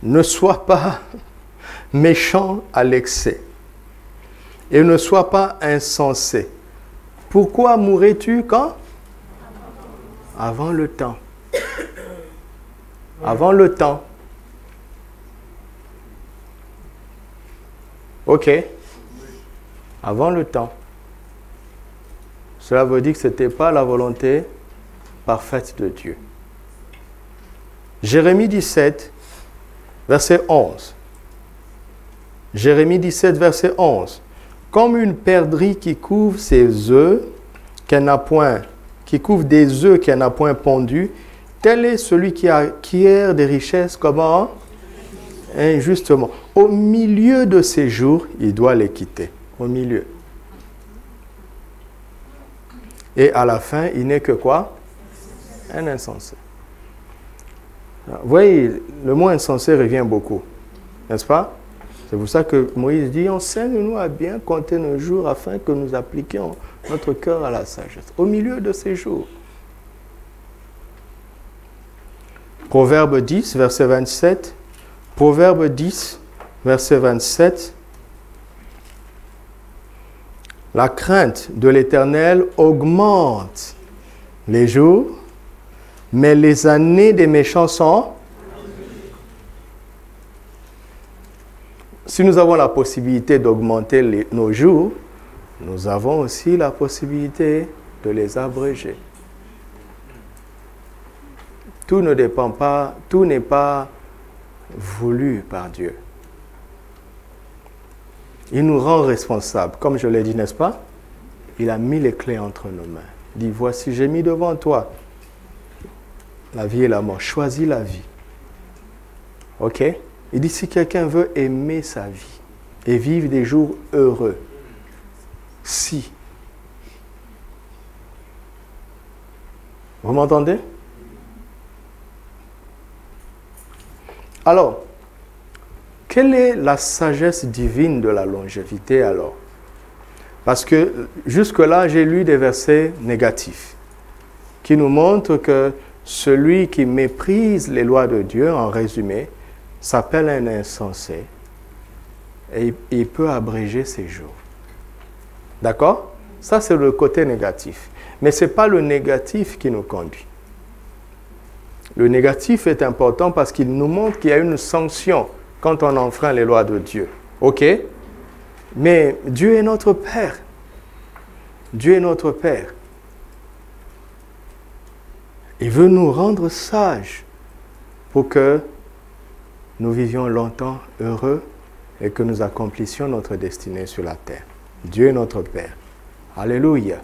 Ne sois pas méchant à l'excès et ne sois pas insensé. Pourquoi mourrais-tu quand? Avant le temps. Avant le temps. Ok. Avant le temps. Cela veut dire que ce n'était pas la volonté parfaite de Dieu. Jérémie 17, verset 11. Jérémie 17, verset 11. Comme une perdrix qui couvre ses œufs, qui couvre des œufs qu'elle n'a point pondus, tel est celui qui acquiert des richesses, comment? Injustement. Au milieu de ses jours, il doit les quitter. Au milieu. Et à la fin, il n'est que quoi? Un insensé. Vous voyez, le mot insensé revient beaucoup. N'est-ce pas? C'est pour ça que Moïse dit, enseigne-nous à bien compter nos jours afin que nous appliquions notre cœur à la sagesse. Au milieu de ces jours. Proverbe 10, verset 27. Proverbe 10, verset 27. La crainte de l'Éternel augmente les jours, mais les années des méchants sont... Si nous avons la possibilité d'augmenter nos jours, nous avons aussi la possibilité de les abréger. Tout ne dépend pas, tout n'est pas voulu par Dieu. Il nous rend responsables. Comme je l'ai dit, n'est-ce pas? Il a mis les clés entre nos mains. Il dit, voici, j'ai mis devant toi la vie et la mort. Choisis la vie. Ok? Il dit, si quelqu'un veut aimer sa vie et vivre des jours heureux, si. Vous m'entendez? Alors, quelle est la sagesse divine de la longévité alors? Parce que jusque-là, j'ai lu des versets négatifs qui nous montrent que celui qui méprise les lois de Dieu, en résumé, s'appelle un insensé et il peut abréger ses jours. D'accord? Ça, c'est le côté négatif. Mais ce n'est pas le négatif qui nous conduit. Le négatif est important parce qu'il nous montre qu'il y a une sanction quand on enfreint les lois de Dieu. OK? Mais Dieu est notre Père. Dieu est notre Père. Il veut nous rendre sages pour que nous vivions longtemps heureux et que nous accomplissions notre destinée sur la terre. Dieu est notre Père. Alléluia.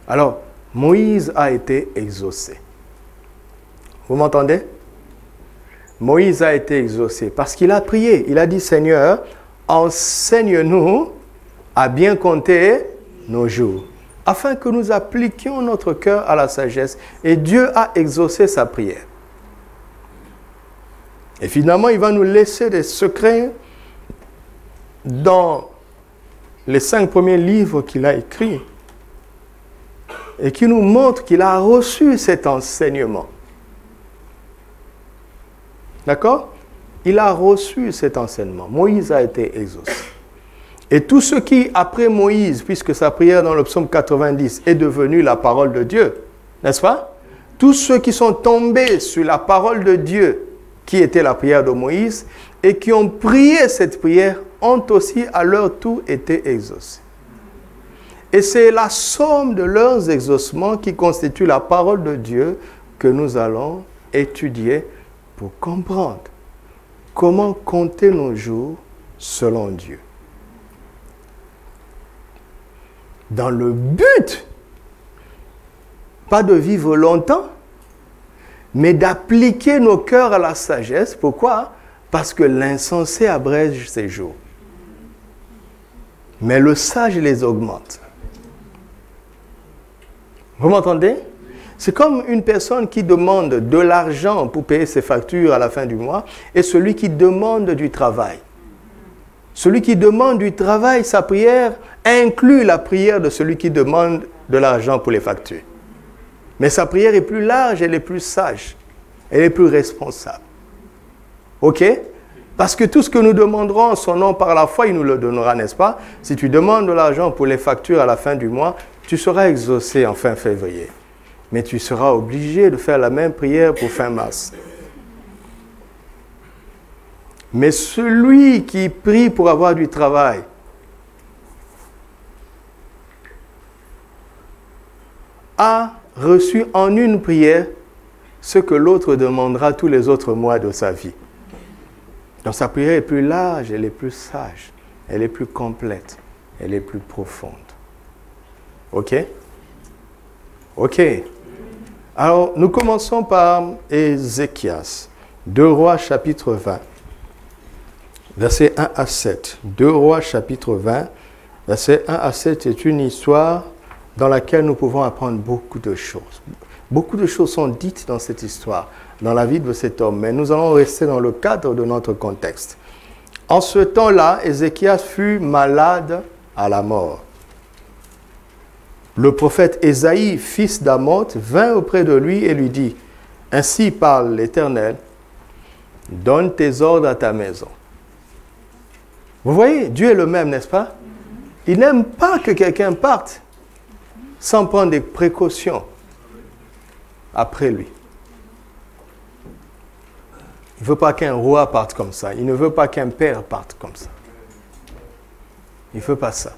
Alors, Moïse a été exaucé. Vous m'entendez? Moïse a été exaucé parce qu'il a prié. Il a dit, Seigneur, enseigne-nous à bien compter nos jours, afin que nous appliquions notre cœur à la sagesse. Et Dieu a exaucé sa prière. Et finalement, il va nous laisser des secrets dans les 5 premiers livres qu'il a écrits et qui nous montrent qu'il a reçu cet enseignement. D'accord? Il a reçu cet enseignement. Moïse a été exaucé. Et tous ceux qui, après Moïse, puisque sa prière dans le psaume 90 est devenue la parole de Dieu, n'est-ce pas? Tous ceux qui sont tombés sur la parole de Dieu, qui était la prière de Moïse, et qui ont prié cette prière, ont aussi à leur tour été exaucés. Et c'est la somme de leurs exaucements qui constitue la parole de Dieu que nous allons étudier pour comprendre comment compter nos jours selon Dieu. Dans le but, pas de vivre longtemps, mais d'appliquer nos cœurs à la sagesse. Pourquoi? Parce que l'insensé abrège ses jours. Mais le sage les augmente. Vous m'entendez? C'est comme une personne qui demande de l'argent pour payer ses factures à la fin du mois et celui qui demande du travail. Celui qui demande du travail, sa prière inclut la prière de celui qui demande de l'argent pour les factures. Mais sa prière est plus large, elle est plus sage, elle est plus responsable. Ok? Parce que tout ce que nous demanderons en son nom par la foi, il nous le donnera, n'est-ce pas? Si tu demandes de l'argent pour les factures à la fin du mois, tu seras exaucé en fin février. Mais tu seras obligé de faire la même prière pour fin mars. Mais celui qui prie pour avoir du travail, a reçu en une prière ce que l'autre demandera tous les autres mois de sa vie. Donc sa prière est plus large, elle est plus sage, elle est plus complète, elle est plus profonde. Ok? Ok. Alors, nous commençons par Ézéchias, 2 Rois chapitre 20, versets 1 à 7. 2 Rois chapitre 20, versets 1 à 7 est une histoire dans laquelle nous pouvons apprendre beaucoup de choses. Beaucoup de choses sont dites dans cette histoire, dans la vie de cet homme, mais nous allons rester dans le cadre de notre contexte. En ce temps-là, Ézéchias fut malade à la mort. Le prophète Ésaïe, fils d'Amoth, vint auprès de lui et lui dit, « Ainsi parle l'Éternel, donne tes ordres à ta maison. » Vous voyez, Dieu est le même, n'est-ce pas? Il n'aime pas que quelqu'un parte sans prendre des précautions après lui. Il ne veut pas qu'un roi parte comme ça. Il ne veut pas qu'un père parte comme ça. Il ne veut pas ça.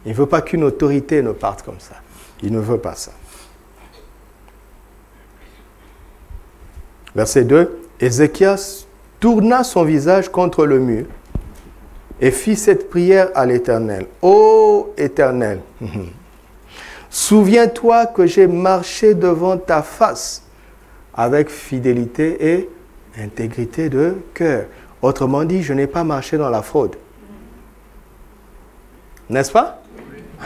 Il ne veut pas qu'une autorité ne parte comme ça. Il ne veut pas ça. Verset 2. Ézéchias tourna son visage contre le mur et fit cette prière à l'Éternel. Ô Éternel, souviens-toi que j'ai marché devant ta face avec fidélité et intégrité de cœur. Autrement dit, je n'ai pas marché dans la fraude. N'est-ce pas?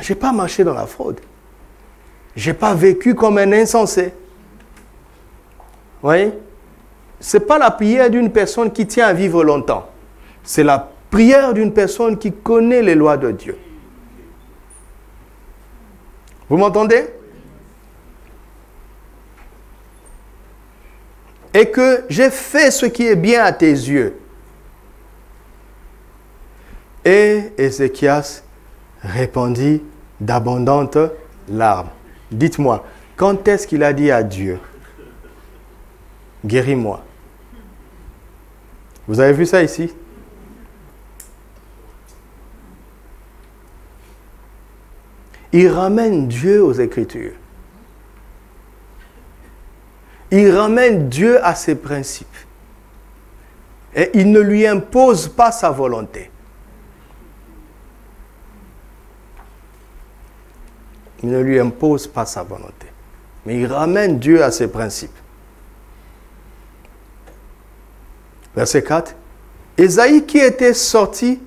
Je n'ai pas marché dans la fraude. Je n'ai pas vécu comme un insensé. Vous voyez? Ce n'est pas la prière d'une personne qui tient à vivre longtemps. C'est la prière d'une personne qui connaît les lois de Dieu. Vous m'entendez? Et que j'ai fait ce qui est bien à tes yeux. Et Ézéchias répondit d'abondantes larmes. Dites-moi, quand est-ce qu'il a dit à Dieu, guéris-moi? Vous avez vu ça ici? Il ramène Dieu aux Écritures. Il ramène Dieu à ses principes. Et il ne lui impose pas sa volonté. Il ne lui impose pas sa volonté. Mais il ramène Dieu à ses principes. Verset 4. Ésaïe qui était sorti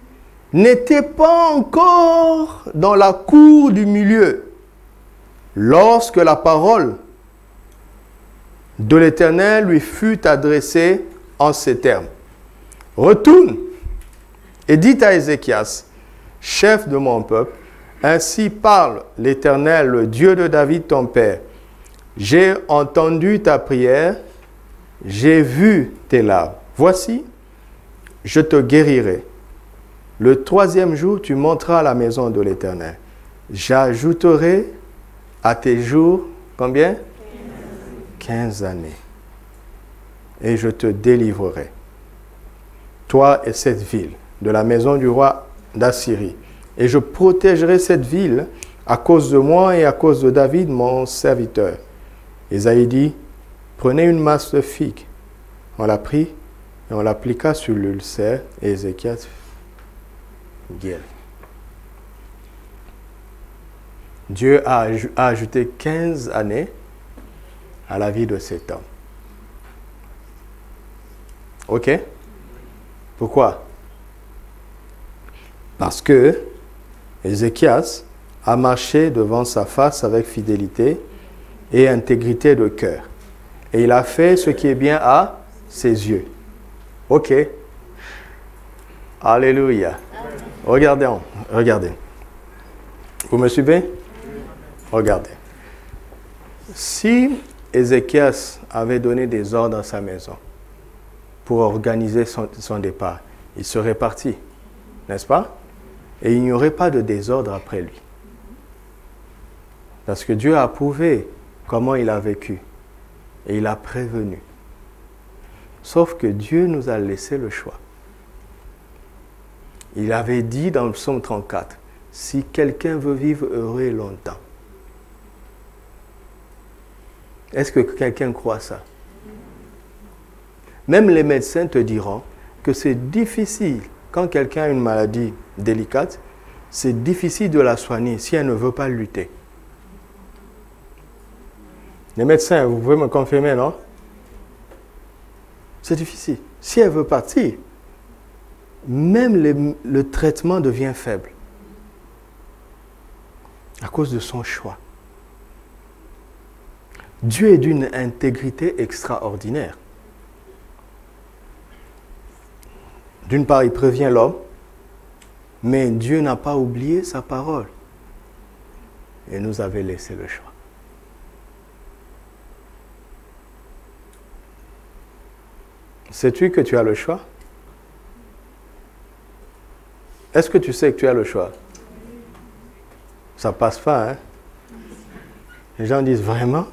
n'était pas encore dans la cour du milieu lorsque la parole de l'Éternel lui fut adressée en ces termes. Retourne et dis à Ézéchias, chef de mon peuple, ainsi parle l'Éternel, le Dieu de David ton père. J'ai entendu ta prière, j'ai vu tes larmes. Voici, je te guérirai. Le 3e jour, tu monteras à la maison de l'Éternel. J'ajouterai à tes jours, combien? 15 années. Et je te délivrerai, toi et cette ville, de la maison du roi d'Assyrie. Et je protégerai cette ville à cause de moi et à cause de David, mon serviteur. Ésaïe dit, prenez une masse de figues. On la prit et on l'appliqua sur l'ulcère et Ézéchias guérit. Dieu a ajouté 15 années à la vie de cet homme. Ok? Pourquoi? Parce que Ézéchias a marché devant sa face avec fidélité et intégrité de cœur. Et il a fait ce qui est bien à ses yeux. Ok? Alléluia. Regardez. Vous me suivez? Regardez. Si Ézéchias avait donné des ordres dans sa maison pour organiser son départ. Il serait parti, n'est-ce pas? Et il n'y aurait pas de désordre après lui. Parce que Dieu a approuvé comment il a vécu. Et il a prévenu. Sauf que Dieu nous a laissé le choix. Il avait dit dans le psaume 34, « Si quelqu'un veut vivre heureux et longtemps », est-ce que quelqu'un croit ça? Même les médecins te diront que c'est difficile, quand quelqu'un a une maladie délicate, c'est difficile de la soigner si elle ne veut pas lutter. Les médecins, vous pouvez me confirmer, non? C'est difficile. Si elle veut partir, même le traitement devient faible à cause de son choix. Dieu est d'une intégrité extraordinaire. D'une part, il prévient l'homme, mais Dieu n'a pas oublié sa parole. Et nous avait laissé le choix. Sais-tu que tu as le choix? Est-ce que tu sais que tu as le choix? Ça passe pas, hein? Les gens disent vraiment?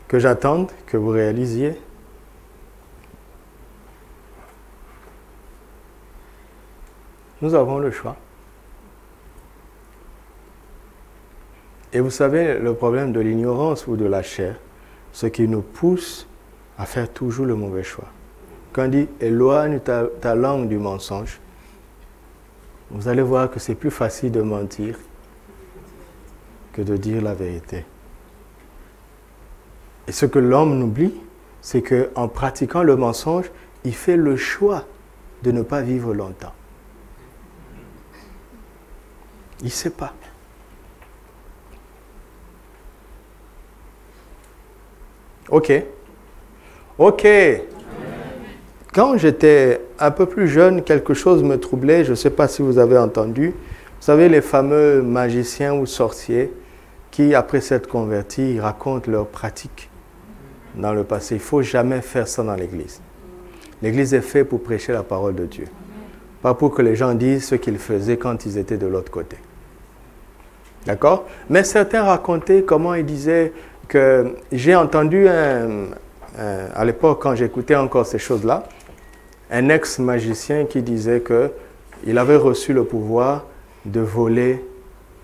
Que j'attende que vous réalisiez? Nous avons le choix. Et vous savez, le problème de l'ignorance ou de la chair, ce qui nous pousse à faire toujours le mauvais choix. Quand on dit « éloigne ta langue du mensonge », vous allez voir que c'est plus facile de mentir que de dire la vérité. Et ce que l'homme oublie, c'est qu'en pratiquant le mensonge, il fait le choix de ne pas vivre longtemps. Il ne sait pas. Ok. Quand j'étais un peu plus jeune, quelque chose me troublait. Je ne sais pas si vous avez entendu. Vous savez, les fameux magiciens ou sorciers qui, après s'être convertis, racontent leurs pratiques dans le passé. Il ne faut jamais faire ça dans l'Église. L'Église est faite pour prêcher la parole de Dieu. Pas pour que les gens disent ce qu'ils faisaient quand ils étaient de l'autre côté. D'accord? Mais certains racontaient comment ils disaient que j'ai entendu à l'époque, quand j'écoutais encore ces choses-là, un ex-magicien qui disait qu'il avait reçu le pouvoir de voler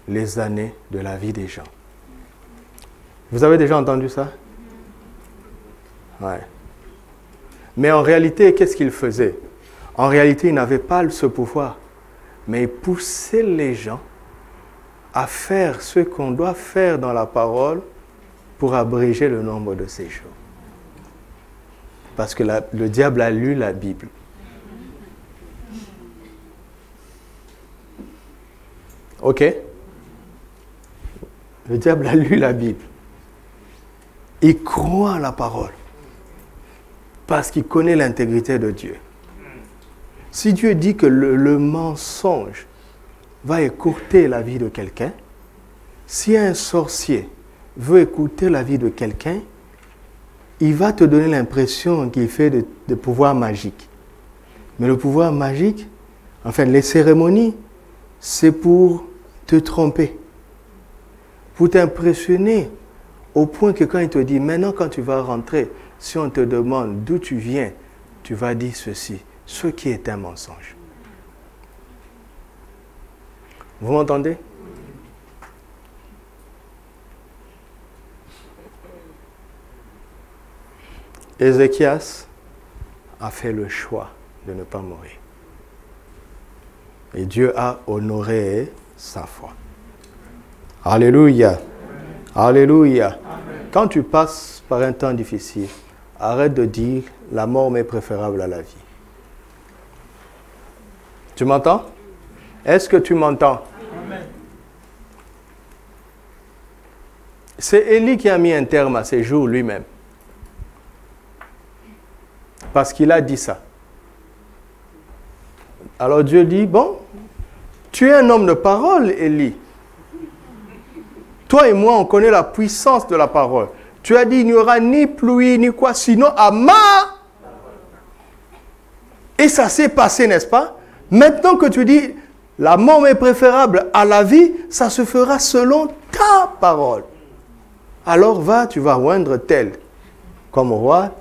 les années de la vie des gens. Vous avez déjà entendu ça? Ouais. Mais en réalité, qu'est-ce qu'il faisait? En réalité, il n'avait pas ce pouvoir, mais il poussait les gens à faire ce qu'on doit faire dans la parole pour abréger le nombre de ces jours. Parce que le diable a lu la Bible. Ok? Le diable a lu la Bible. Il croit à la parole. Parce qu'il connaît l'intégrité de Dieu. Si Dieu dit que le mensonge va écourter la vie de quelqu'un, si un sorcier veut écouter la vie de quelqu'un, il va te donner l'impression qu'il fait de pouvoir magique. Mais le pouvoir magique, enfin les cérémonies, c'est pour te tromper, pour t'impressionner, au point que quand il te dit, maintenant quand tu vas rentrer, si on te demande d'où tu viens, tu vas dire ceci, ce qui est un mensonge. Vous m'entendez? Ézéchias a fait le choix de ne pas mourir. Et Dieu a honoré sa foi. Alléluia. Alléluia. Quand tu passes par un temps difficile, arrête de dire la mort m'est préférable à la vie. Tu m'entends? Est-ce que tu m'entends? C'est Élie qui a mis un terme à ses jours lui-même. Parce qu'il a dit ça. Alors Dieu dit, bon, tu es un homme de parole, Élie. Toi et moi, on connaît la puissance de la parole. Tu as dit, il n'y aura ni pluie, ni quoi, sinon à ma... Et ça s'est passé, n'est-ce pas? Maintenant que tu dis, la mort est préférable à la vie, ça se fera selon ta parole. Alors va, tu vas oindre tel comme roi,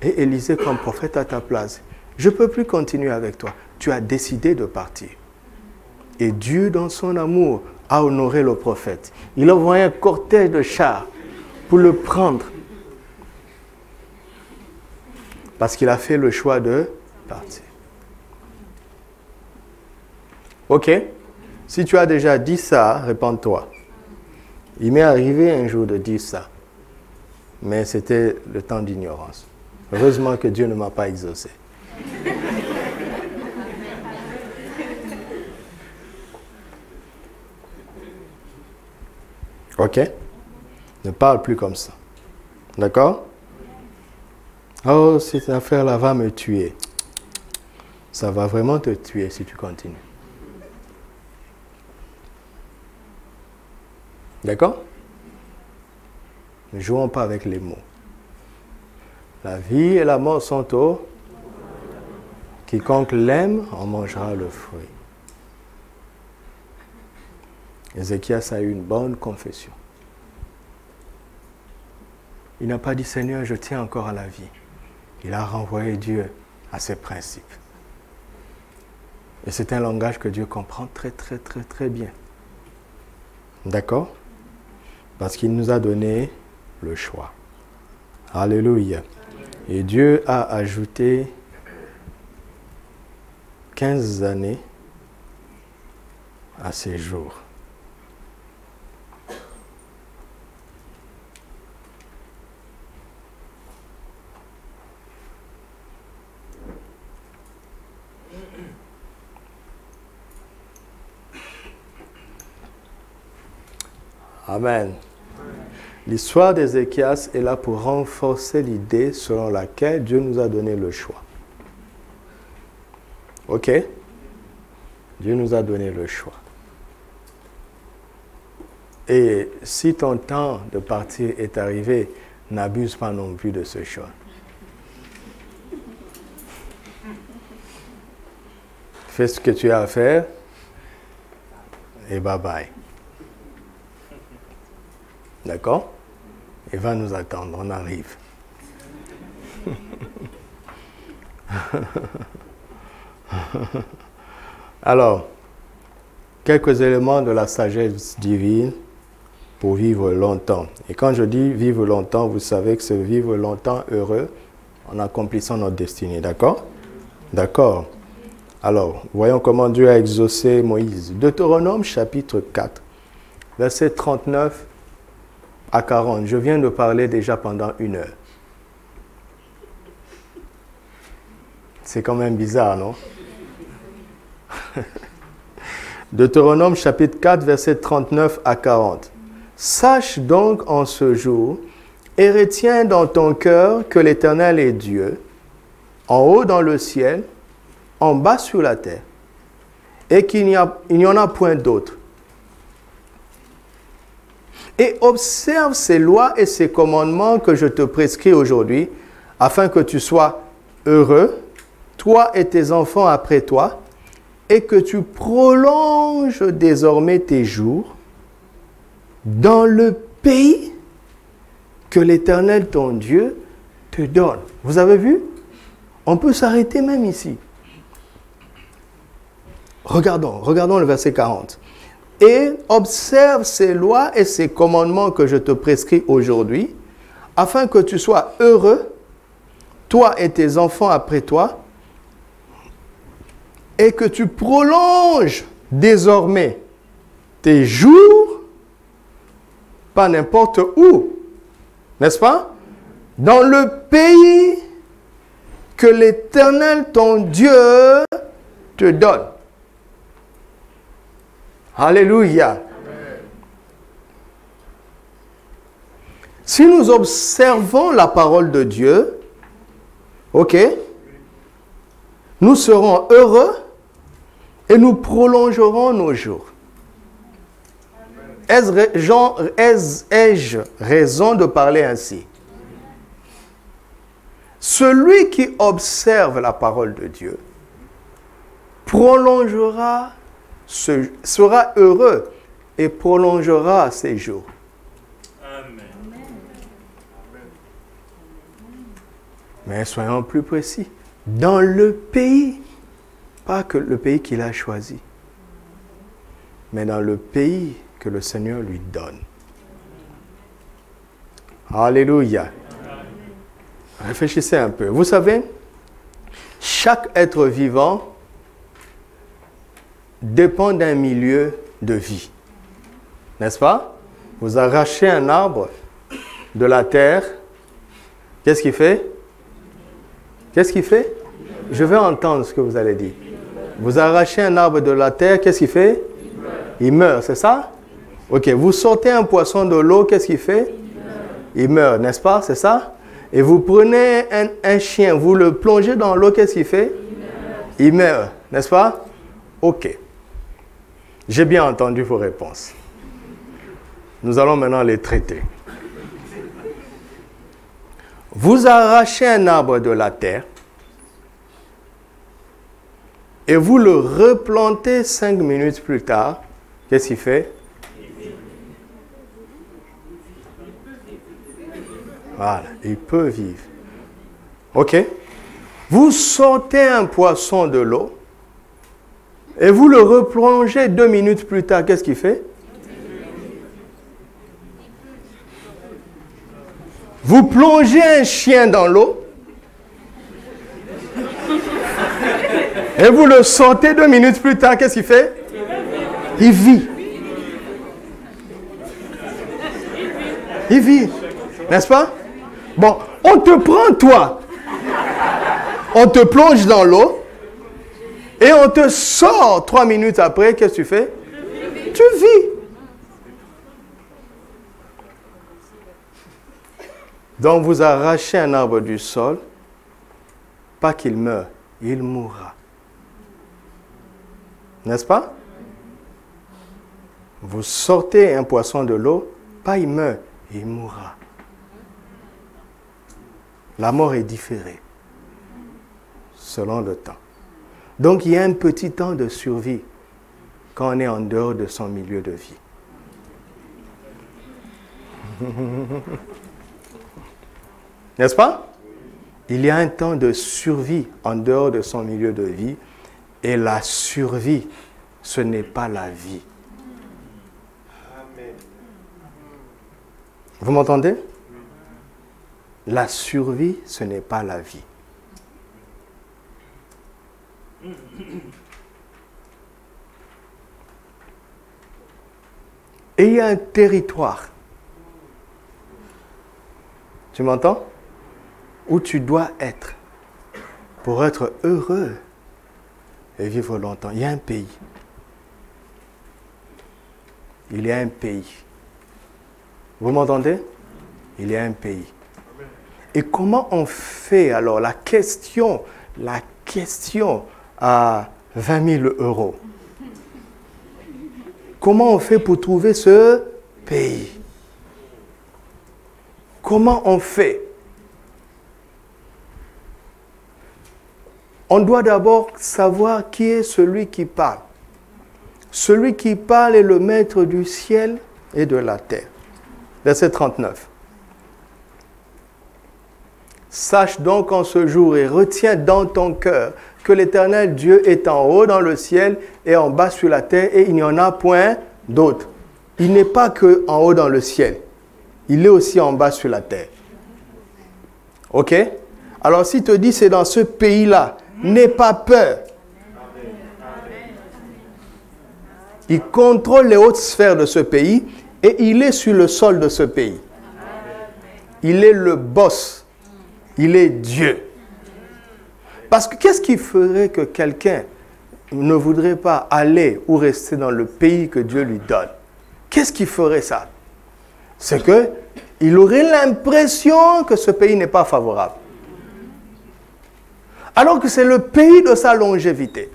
et Élisée comme prophète à ta place. Je ne peux plus continuer avec toi. Tu as décidé de partir. Et Dieu, dans son amour, a honoré le prophète. Il a envoyé un cortège de chars pour le prendre. Parce qu'il a fait le choix de partir. Ok? Si tu as déjà dit ça, réponds-toi. Il m'est arrivé un jour de dire ça. Mais c'était le temps d'ignorance. Heureusement que Dieu ne m'a pas exaucé. Ok? Ne parle plus comme ça. D'accord? Oh, cette affaire-là va me tuer. Ça va vraiment te tuer si tu continues. D'accord? Ne jouons pas avec les mots. La vie et la mort sont au... Quiconque l'aime en mangera le fruit. Ézéchias a eu une bonne confession. Il n'a pas dit, Seigneur, je tiens encore à la vie. Il a renvoyé Dieu à ses principes. Et c'est un langage que Dieu comprend très, très, très, très bien. D'accord? Parce qu'il nous a donné le choix. Alléluia. Et Dieu a ajouté 15 années à ses jours. Amen. L'histoire d'Ézéchias est là pour renforcer l'idée selon laquelle Dieu nous a donné le choix. Ok? Dieu nous a donné le choix. Et si ton temps de partir est arrivé, n'abuse pas non plus de ce choix. Fais ce que tu as à faire et bye bye. D'accord? Et va nous attendre, on arrive. Alors, quelques éléments de la sagesse divine pour vivre longtemps. Et quand je dis vivre longtemps, vous savez que c'est vivre longtemps heureux en accomplissant notre destinée. D'accord? D'accord. Alors, voyons comment Dieu a exaucé Moïse. Deutéronome chapitre 4, verset 39 à 40. Je viens de parler déjà pendant 1 heure. C'est quand même bizarre, non? Deutéronome chapitre 4, verset 39 à 40. Sache donc en ce jour et retiens dans ton cœur que l'Éternel est Dieu, en haut dans le ciel, en bas sur la terre, et qu'il n'y en a point d'autre. Et observe ces lois et ces commandements que je te prescris aujourd'hui, afin que tu sois heureux, toi et tes enfants après toi, et que tu prolonges désormais tes jours dans le pays que l'Éternel, ton Dieu, te donne. Vous avez vu? On peut s'arrêter même ici. Regardons le verset 40. Et observe ces lois et ces commandements que je te prescris aujourd'hui, afin que tu sois heureux, toi et tes enfants après toi, et que tu prolonges désormais tes jours, pas n'importe où, n'est-ce pas? Dans le pays que l'Éternel, ton Dieu, te donne. Alléluia. Amen. Si nous observons la parole de Dieu, ok, nous serons heureux et nous prolongerons nos jours. Ai-je raison de parler ainsi? Celui qui observe la parole de Dieu sera heureux et prolongera ses jours. Amen. Mais soyons plus précis. Dans le pays, pas que le pays qu'il a choisi, mais dans le pays que le Seigneur lui donne. Alléluia. Réfléchissez un peu. Vous savez, chaque être vivant dépend d'un milieu de vie. N'est-ce pas? Vous arrachez un arbre de la terre. Qu'est-ce qu'il fait? Qu'est-ce qu'il fait? Je veux entendre ce que vous allez dire. Vous arrachez un arbre de la terre, qu'est-ce qu'il fait? Il meurt, c'est ça? Ok, vous sortez un poisson de l'eau, qu'est-ce qu'il fait? Il meurt, n'est-ce pas? C'est ça? Et vous prenez un chien, vous le plongez dans l'eau, qu'est-ce qu'il fait? Il meurt, n'est-ce pas? Ok. J'ai bien entendu vos réponses. Nous allons maintenant les traiter. Vous arrachez un arbre de la terre et vous le replantez 5 minutes plus tard. Qu'est-ce qu'il fait? Voilà, il peut vivre. Ok? Vous sortez un poisson de l'eau et vous le replongez 2 minutes plus tard. Qu'est-ce qu'il fait? Vous plongez un chien dans l'eau et vous le sortez 2 minutes plus tard. Qu'est-ce qu'il fait? Il vit. Il vit. N'est-ce pas? Bon, on te prend toi. On te plonge dans l'eau et on te sort 3 minutes après. Qu'est-ce que tu fais? Tu vis. Donc vous arrachez un arbre du sol, pas qu'il meure, il mourra. N'est-ce pas? Vous sortez un poisson de l'eau, pas il meurt, il mourra. La mort est différée selon le temps. Donc il y a un petit temps de survie quand on est en dehors de son milieu de vie. N'est-ce pas? Il y a un temps de survie en dehors de son milieu de vie et la survie, ce n'est pas la vie. Amen. Vous m'entendez? La survie, ce n'est pas la vie. Et il y a un territoire. Tu m'entends? Où tu dois être pour être heureux et vivre longtemps. Il y a un pays. Il y a un pays. Vous m'entendez? Il y a un pays. Et comment on fait alors? La question à 20 000 euros. Comment on fait pour trouver ce pays? Comment on fait? On doit d'abord savoir qui est celui qui parle. Celui qui parle est le maître du ciel et de la terre. Verset 39. Sache donc en ce jour et retiens dans ton cœur que l'Éternel Dieu est en haut dans le ciel et en bas sur la terre et il n'y en a point d'autre. Il n'est pas que en haut dans le ciel. Il est aussi en bas sur la terre. Ok? Alors s'il te dit c'est dans ce pays-là, n'aie pas peur. Il contrôle les hautes sphères de ce pays et il est sur le sol de ce pays. Il est le boss. Il est Dieu. Parce que qu'est-ce qui ferait que quelqu'un ne voudrait pas aller ou rester dans le pays que Dieu lui donne? Qu'est-ce qui ferait ça? C'est qu'il aurait l'impression que ce pays n'est pas favorable. Alors que c'est le pays de sa longévité.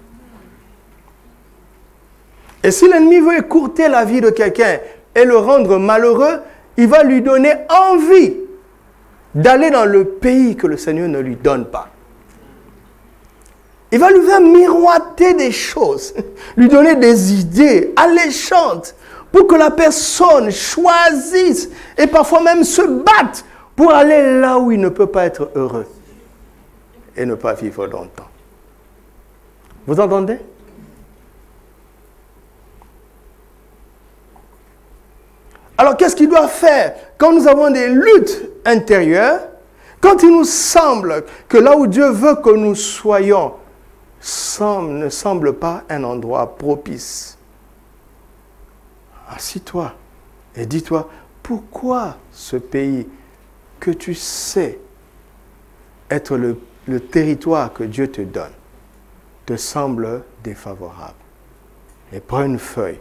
Et si l'ennemi veut écourter la vie de quelqu'un, et le rendre malheureux, il va lui donner envie d'aller dans le pays que le Seigneur ne lui donne pas. Il va lui faire miroiter des choses, lui donner des idées alléchantes pour que la personne choisisse et parfois même se batte pour aller là où il ne peut pas être heureux et ne pas vivre longtemps. Vous entendez? Alors, qu'est-ce qu'il doit faire quand nous avons des luttes intérieures, quand il nous semble que là où Dieu veut que nous soyons ne semble pas un endroit propice? Assis-toi et dis-toi, pourquoi ce pays que tu sais être le territoire que Dieu te donne te semble défavorable? Et prends une feuille,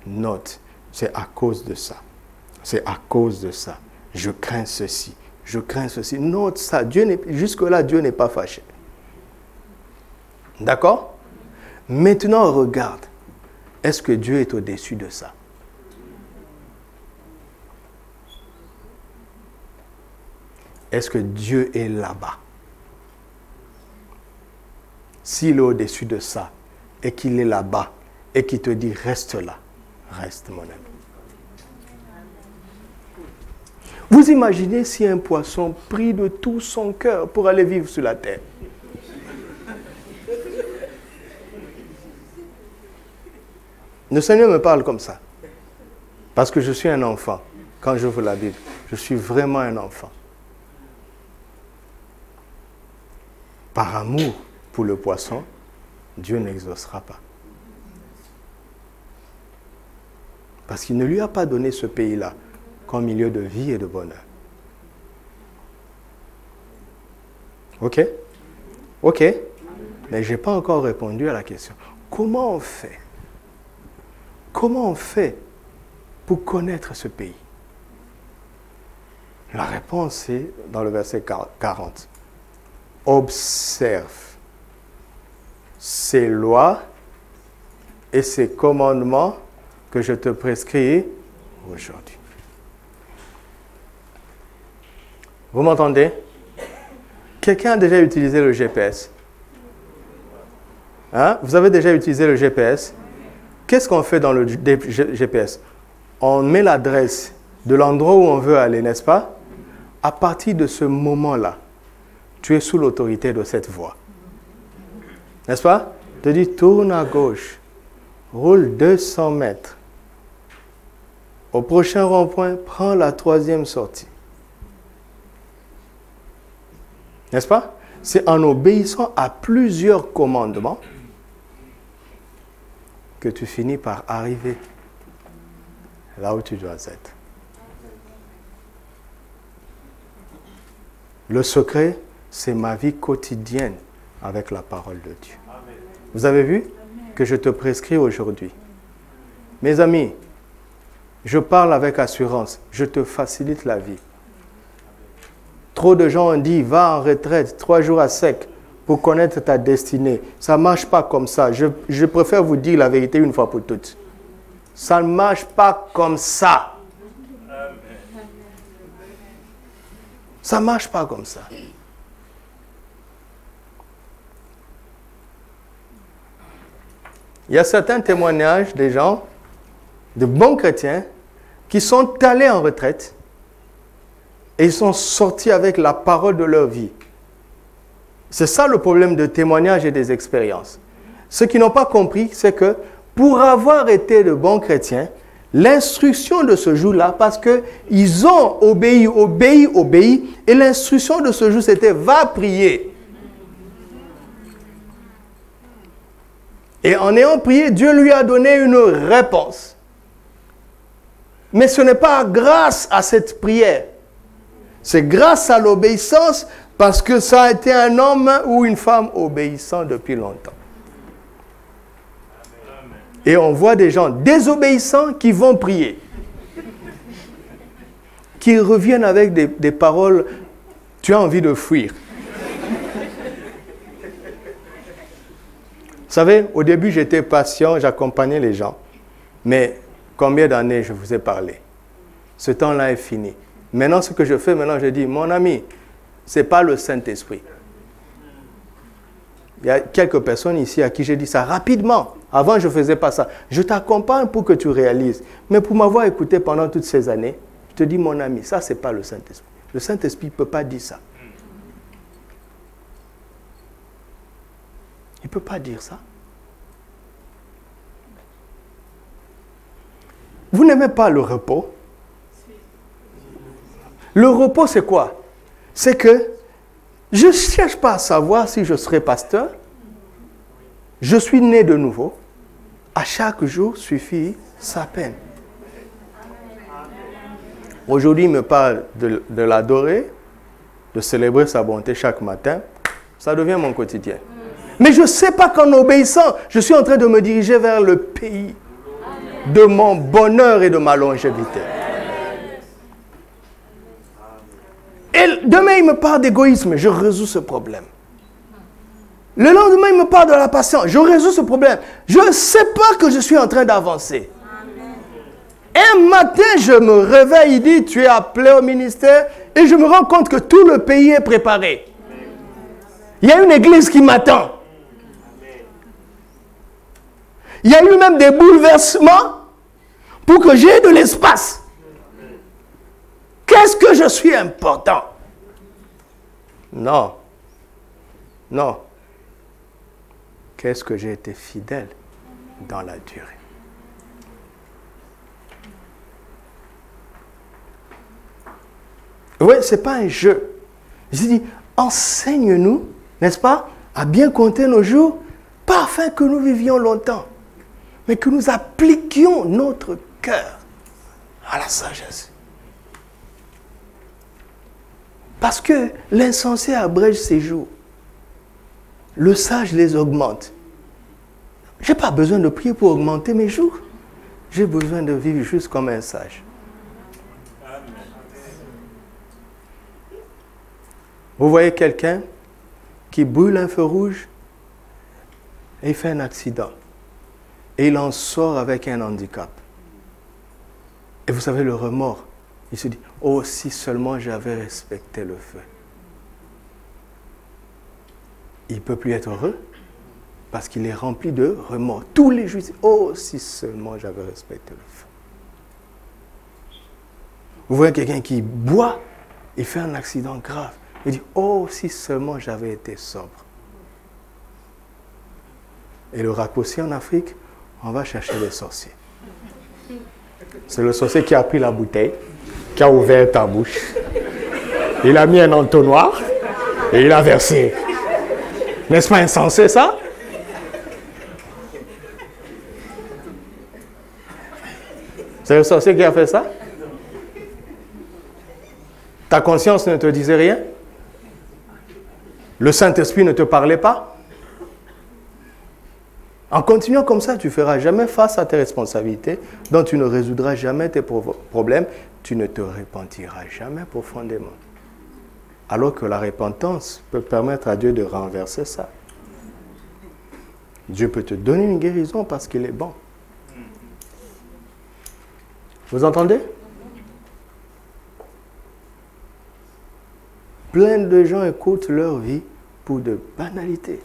note, c'est à cause de ça. C'est à cause de ça. Je crains ceci. Je crains ceci. Note ça. Jusque-là, Dieu n'est pas fâché. D'accord? Maintenant, regarde. Est-ce que Dieu est au-dessus de ça? Est-ce que Dieu est là-bas? S'il est au-dessus de ça, et qu'il est là-bas, et qu'il te dit, reste là, reste mon ami. Vous imaginez si un poisson prie de tout son cœur pour aller vivre sur la terre? Le Seigneur me parle comme ça. Parce que je suis un enfant. Quand j'ouvre la Bible, je suis vraiment un enfant. Par amour pour le poisson, Dieu n'exaucera pas. Parce qu'il ne lui a pas donné ce pays-là comme milieu de vie et de bonheur. Ok? Ok? Mais je n'ai pas encore répondu à la question. Comment on fait? Comment on fait pour connaître ce pays? La réponse est dans le verset 40. Observe ces lois et ces commandements que je te prescris aujourd'hui. Vous m'entendez? Quelqu'un a déjà utilisé le GPS? Hein? Vous avez déjà utilisé le GPS? Qu'est-ce qu'on fait dans le GPS? On met l'adresse de l'endroit où on veut aller, n'est-ce pas? À partir de ce moment-là, tu es sous l'autorité de cette voie. N'est-ce pas? Tu te dis, tourne à gauche, roule 200 mètres. Au prochain rond-point, prends la 3e sortie. N'est-ce pas? C'est en obéissant à plusieurs commandements que tu finis par arriver là où tu dois être. Le secret, c'est ma vie quotidienne avec la parole de Dieu. Vous avez vu que je te prescris aujourd'hui? Mes amis, je parle avec assurance, je te facilite la vie. Trop de gens ont dit, va en retraite, 3 jours à sec pour connaître ta destinée. Ça ne marche pas comme ça. Je préfère vous dire la vérité une fois pour toutes. Ça ne marche pas comme ça. Ça ne marche pas comme ça. Il y a certains témoignages des gens, de bons chrétiens, qui sont allés en retraite et ils sont sortis avec la parole de leur vie. C'est ça le problème de témoignages et des expériences. Ceux qui n'ont pas compris, c'est que pour avoir été de bons chrétiens, l'instruction de ce jour-là, parce qu'ils ont obéi, et l'instruction de ce jour, c'était « va prier ». Et en ayant prié, Dieu lui a donné une réponse. Mais ce n'est pas grâce à cette prière. C'est grâce à l'obéissance parce que ça a été un homme ou une femme obéissant depuis longtemps. Et on voit des gens désobéissants qui vont prier. Qui reviennent avec des paroles, tu as envie de fuir. Vous savez, au début, j'étais patient, j'accompagnais les gens. Mais Combien d'années je vous ai parlé? Ce temps-là est fini. Maintenant, ce que je fais, je dis, mon ami, ce n'est pas le Saint-Esprit. Il y a quelques personnes ici à qui j'ai dit ça rapidement. Avant, je ne faisais pas ça. Je t'accompagne pour que tu réalises. Mais pour m'avoir écouté pendant toutes ces années, je te dis, mon ami, ça, ce n'est pas le Saint-Esprit. Le Saint-Esprit ne peut pas dire ça. Il ne peut pas dire ça. Vous n'aimez pas le repos? Le repos, c'est quoi? C'est que je ne cherche pas à savoir si je serai pasteur. Je suis né de nouveau. À chaque jour suffit sa peine. Aujourd'hui, il me parle de l'adorer, de célébrer sa bonté chaque matin. Ça devient mon quotidien. Mais je ne sais pas qu'en obéissant, je suis en train de me diriger vers le pays de mon bonheur et de ma longévité. Et demain, il me parle d'égoïsme, je résous ce problème. Le lendemain, il me parle de la patience, je résous ce problème. Je ne sais pas que je suis en train d'avancer. Un matin, je me réveille, il dit, tu es appelé au ministère, et je me rends compte que tout le pays est préparé. Il y a une église qui m'attend. Il y a eu même des bouleversements pour que j'ai de l'espace. Qu'est-ce que je suis important? Non. Non. Qu'est-ce que j'ai été fidèle dans la durée? Oui, ce n'est pas un jeu. J'ai dit, enseigne-nous, n'est-ce pas, à bien compter nos jours, pas afin que nous vivions longtemps, mais que nous appliquions notre cœur à la sagesse. Parce que l'insensé abrège ses jours. Le sage les augmente. Je n'ai pas besoin de prier pour augmenter mes jours. J'ai besoin de vivre juste comme un sage. Vous voyez quelqu'un qui brûle un feu rouge et il fait un accident. Et il en sort avec un handicap. Et vous savez, le remords, il se dit, oh, si seulement j'avais respecté le feu. Il ne peut plus être heureux parce qu'il est rempli de remords. Tous les jours, oh, si seulement j'avais respecté le feu. Vous voyez quelqu'un qui boit, il fait un accident grave. Il dit, oh, si seulement j'avais été sobre. Et le raccourci en Afrique, on va chercher les sorciers. C'est le sorcier qui a pris la bouteille, qui a ouvert ta bouche. Il a mis un entonnoir et il a versé. N'est-ce pas insensé ça? C'est le sorcier qui a fait ça? Ta conscience ne te disait rien? Le Saint-Esprit ne te parlait pas? En continuant comme ça, tu ne feras jamais face à tes responsabilités, dont tu ne résoudras jamais tes problèmes, tu ne te repentiras jamais profondément. Alors que la repentance peut permettre à Dieu de renverser ça. Dieu peut te donner une guérison parce qu'il est bon. Vous entendez? Plein de gens écoutent leur vie pour de banalités.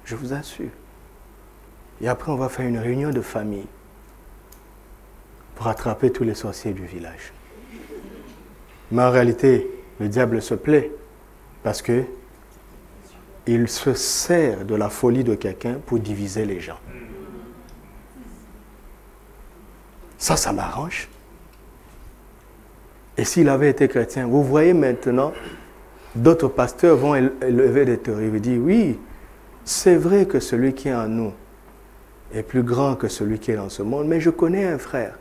Je vous assure. Et après, on va faire une réunion de famille pour attraper tous les sorciers du village. Mais en réalité, le diable se plaît parce que il se sert de la folie de quelqu'un pour diviser les gens. Ça m'arrange. Et s'il avait été chrétien, vous voyez maintenant, d'autres pasteurs vont élever des théories. Ils disent, oui, c'est vrai que celui qui est en nous est plus grand que celui qui est dans ce monde, mais je connais un frère.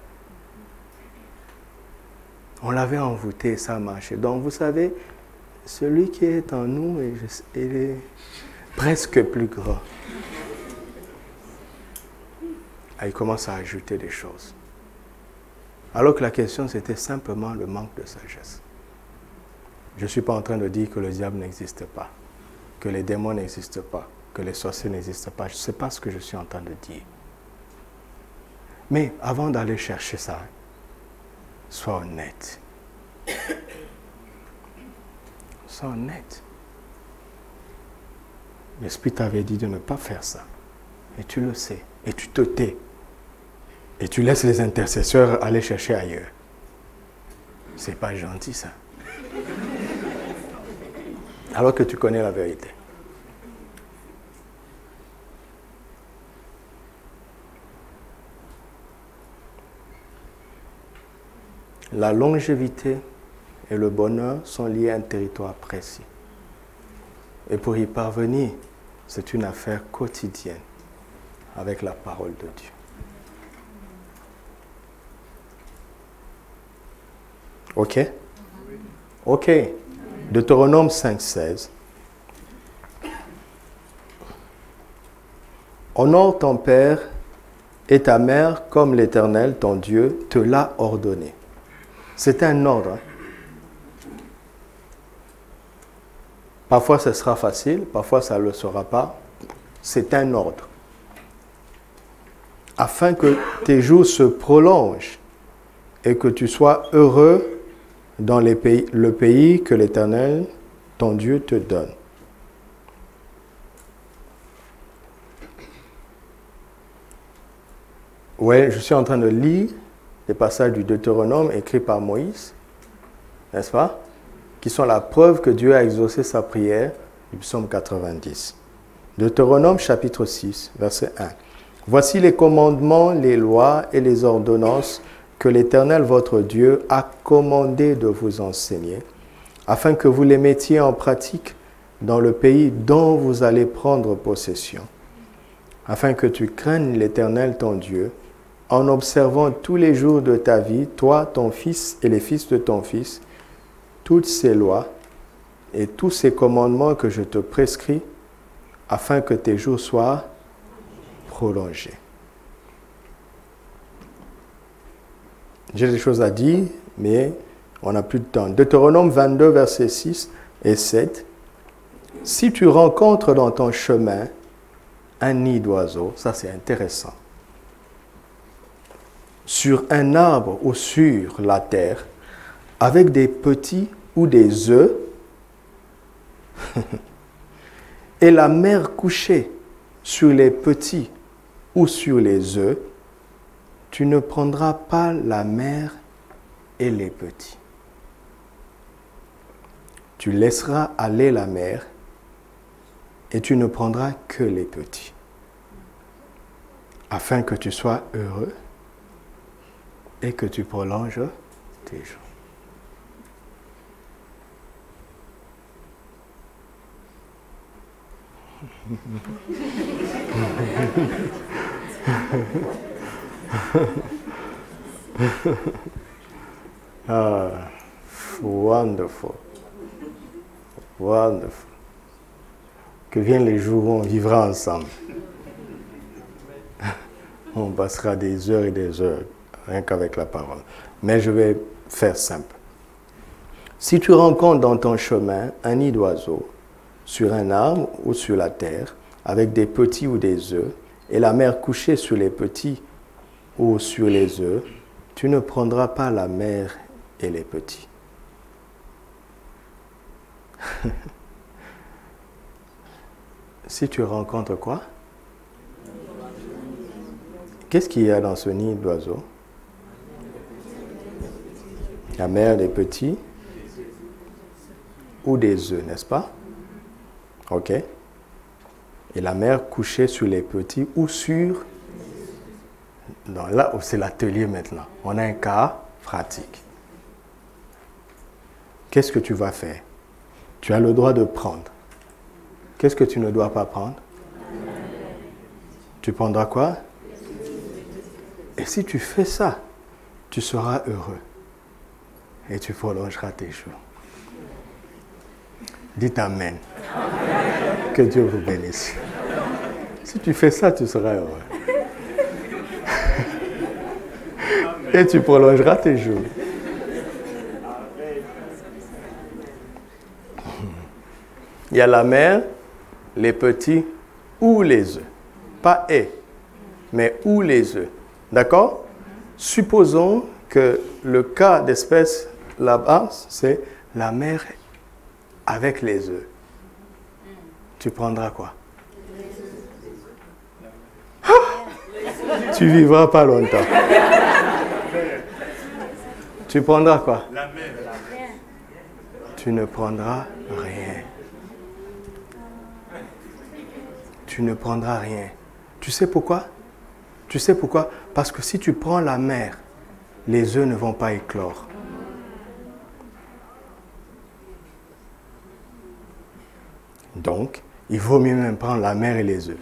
On l'avait envoûté et ça a marché. Donc vous savez, celui qui est en nous, il est presque plus grand. Et il commence à ajouter des choses. Alors que la question, c'était simplement le manque de sagesse. Je ne suis pas en train de dire que le diable n'existe pas, que les démons n'existent pas, que les sorciers n'existent pas. Je ne sais pas ce que je suis en train de dire. Mais avant d'aller chercher ça, sois honnête. Sois honnête. L'Esprit t'avait dit de ne pas faire ça. Et tu le sais. Et tu te tais. Et tu laisses les intercesseurs aller chercher ailleurs. C'est pas gentil ça. Alors que tu connais la vérité. La longévité et le bonheur sont liés à un territoire précis. Et pour y parvenir, c'est une affaire quotidienne avec la parole de Dieu. OK? OK. Deutéronome 5,16. Honore ton père et ta mère comme l'Éternel, ton Dieu, te l'a ordonné. C'est un ordre. Hein? Parfois, ce sera facile, parfois, ça ne le sera pas. C'est un ordre. Afin que tes jours se prolongent et que tu sois heureux dans le pays que l'Éternel, ton Dieu, te donne. Oui, je suis en train de lire les passages du Deutéronome écrits par Moïse, n'est-ce pas? Qui sont la preuve que Dieu a exaucé sa prière du psaume 90. Deutéronome chapitre 6, verset 1. Voici les commandements, les lois et les ordonnances que l'Éternel votre Dieu a commandé de vous enseigner, afin que vous les mettiez en pratique dans le pays dont vous allez prendre possession, afin que tu craignes l'Éternel ton Dieu, en observant tous les jours de ta vie, toi, ton fils et les fils de ton fils, toutes ces lois et tous ces commandements que je te prescris, afin que tes jours soient prolongés. J'ai des choses à dire, mais on n'a plus de temps. Deutéronome 22, versets 6 et 7. Si tu rencontres dans ton chemin un nid d'oiseau, ça c'est intéressant, sur un arbre ou sur la terre, avec des petits ou des œufs, et la mère couchée sur les petits ou sur les œufs, tu ne prendras pas la mère et les petits. Tu laisseras aller la mère et tu ne prendras que les petits, afin que tu sois heureux et que tu prolonges tes jours. Ah, wonderful. Wonderful. Que viennent les jours où on vivra ensemble. On passera des heures et des heures, rien qu'avec la parole. Mais je vais faire simple. Si tu rencontres dans ton chemin un nid d'oiseau, sur un arbre ou sur la terre, avec des petits ou des œufs, et la mère couchée sur les petits ou sur les œufs, tu ne prendras pas la mère et les petits. Si tu rencontres quoi? Qu'est-ce qu'il y a dans ce nid d'oiseau? La mère des petits ou des œufs, n'est-ce pas? OK. Et la mère couchée sur les petits ou sur... Non, là, c'est l'atelier maintenant. On a un cas pratique. Qu'est-ce que tu vas faire? Tu as le droit de prendre. Qu'est-ce que tu ne dois pas prendre? Tu prendras quoi? Et si tu fais ça, tu seras heureux. Et tu prolongeras tes jours. Dites Amen. Que Dieu vous bénisse. Si tu fais ça, tu seras heureux. Et tu prolongeras tes jours. Il y a la mère, les petits ou les œufs. Pas et, mais ou les œufs. D'accord? Supposons que le cas d'espèce là-bas, c'est la mère avec les œufs. Tu prendras quoi? Tu vivras pas longtemps. Tu prendras quoi? La mère. Tu ne prendras rien. Tu ne prendras rien. Tu sais pourquoi? Tu sais pourquoi? Parce que si tu prends la mère, les œufs ne vont pas éclore. Donc, il vaut mieux même prendre la mère et les œufs.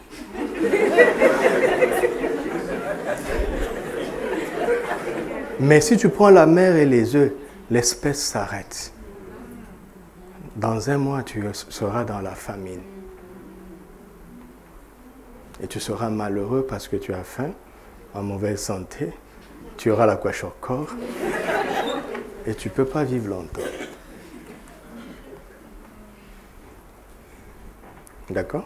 Mais si tu prends la mère et les œufs, l'espèce s'arrête. Dans un mois, tu seras dans la famine. Et tu seras malheureux parce que tu as faim, en mauvaise santé, tu auras la kwashiorkor et tu ne peux pas vivre longtemps. D'accord?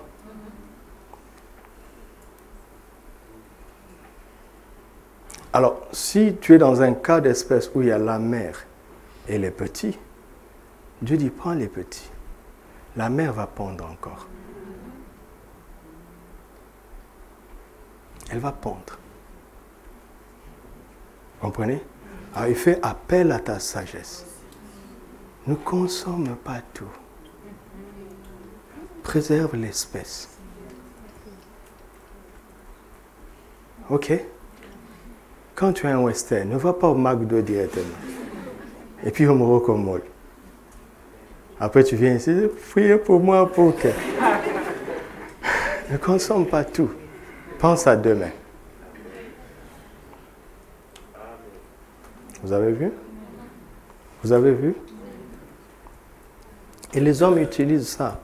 Alors, si tu es dans un cas d'espèce où il y a la mère et les petits, Dieu dit, prends les petits. La mère va pondre encore. Elle va pondre. Comprenez? Alors, il fait appel à ta sagesse. Ne consomme pas tout. Préserve l'espèce. Ok? Quand tu as un western, ne va pas au McDo directement. Et puis au Morocco-Mall. Après, tu viens ici, priez pour moi, pour que. Ne consomme pas tout. Pense à demain. Vous avez vu? Vous avez vu? Et les hommes utilisent ça.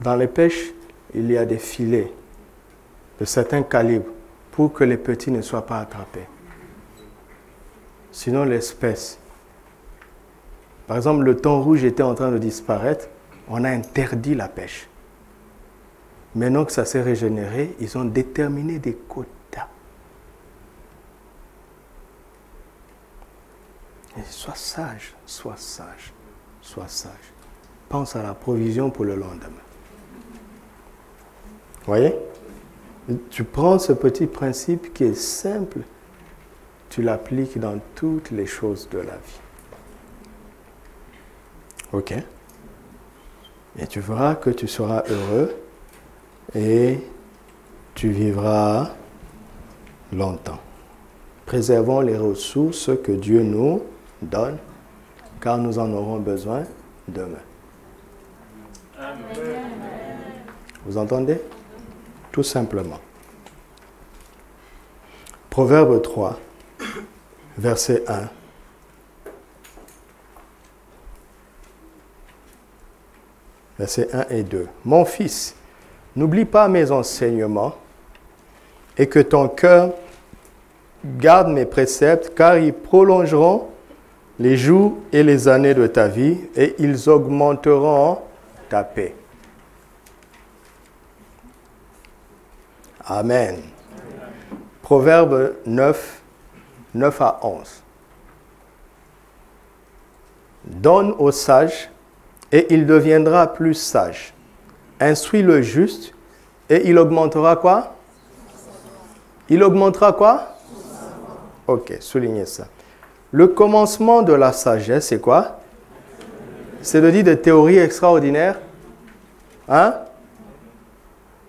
Dans les pêches, il y a des filets de certains calibres pour que les petits ne soient pas attrapés. Sinon, l'espèce. Par exemple, le thon rouge était en train de disparaître. On a interdit la pêche. Maintenant que ça s'est régénéré, ils ont déterminé des quotas. Et sois sage, sois sage, sois sage. Pense à la provision pour le lendemain. Vous voyez? Tu prends ce petit principe qui est simple, tu l'appliques dans toutes les choses de la vie. Ok? Et tu verras que tu seras heureux et tu vivras longtemps. Préservons les ressources que Dieu nous donne, car nous en aurons besoin demain. Amen. Vous entendez? Tout simplement. Proverbe 3, verset 1. Versets 1 et 2. Mon fils, n'oublie pas mes enseignements et que ton cœur garde mes préceptes, car ils prolongeront les jours et les années de ta vie et ils augmenteront ta paix. Amen. Proverbe 9, 9 à 11. Donne au sage et il deviendra plus sage. Instruis le juste et il augmentera quoi? Il augmentera quoi? Ok, soulignez ça. Le commencement de la sagesse, c'est quoi? C'est de dire des théories extraordinaires. Hein?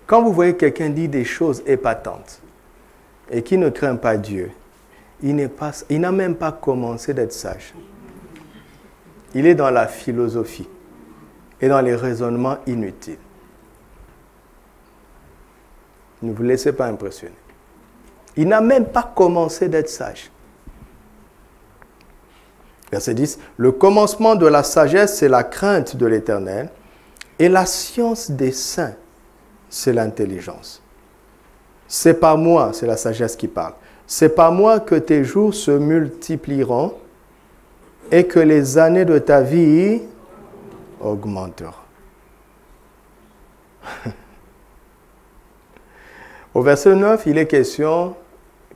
Quand vous voyez quelqu'un dire des choses épatantes et qui ne craint pas Dieu, il n'a même pas commencé d'être sage. Il est dans la philosophie et dans les raisonnements inutiles. Ne vous laissez pas impressionner. Il n'a même pas commencé d'être sage. Verset 10. Le commencement de la sagesse, c'est la crainte de l'Éternel, et la science des saints, c'est l'intelligence. C'est par moi, c'est la sagesse qui parle, c'est par moi que tes jours se multiplieront et que les années de ta vie augmenteront. Au verset 9, il est question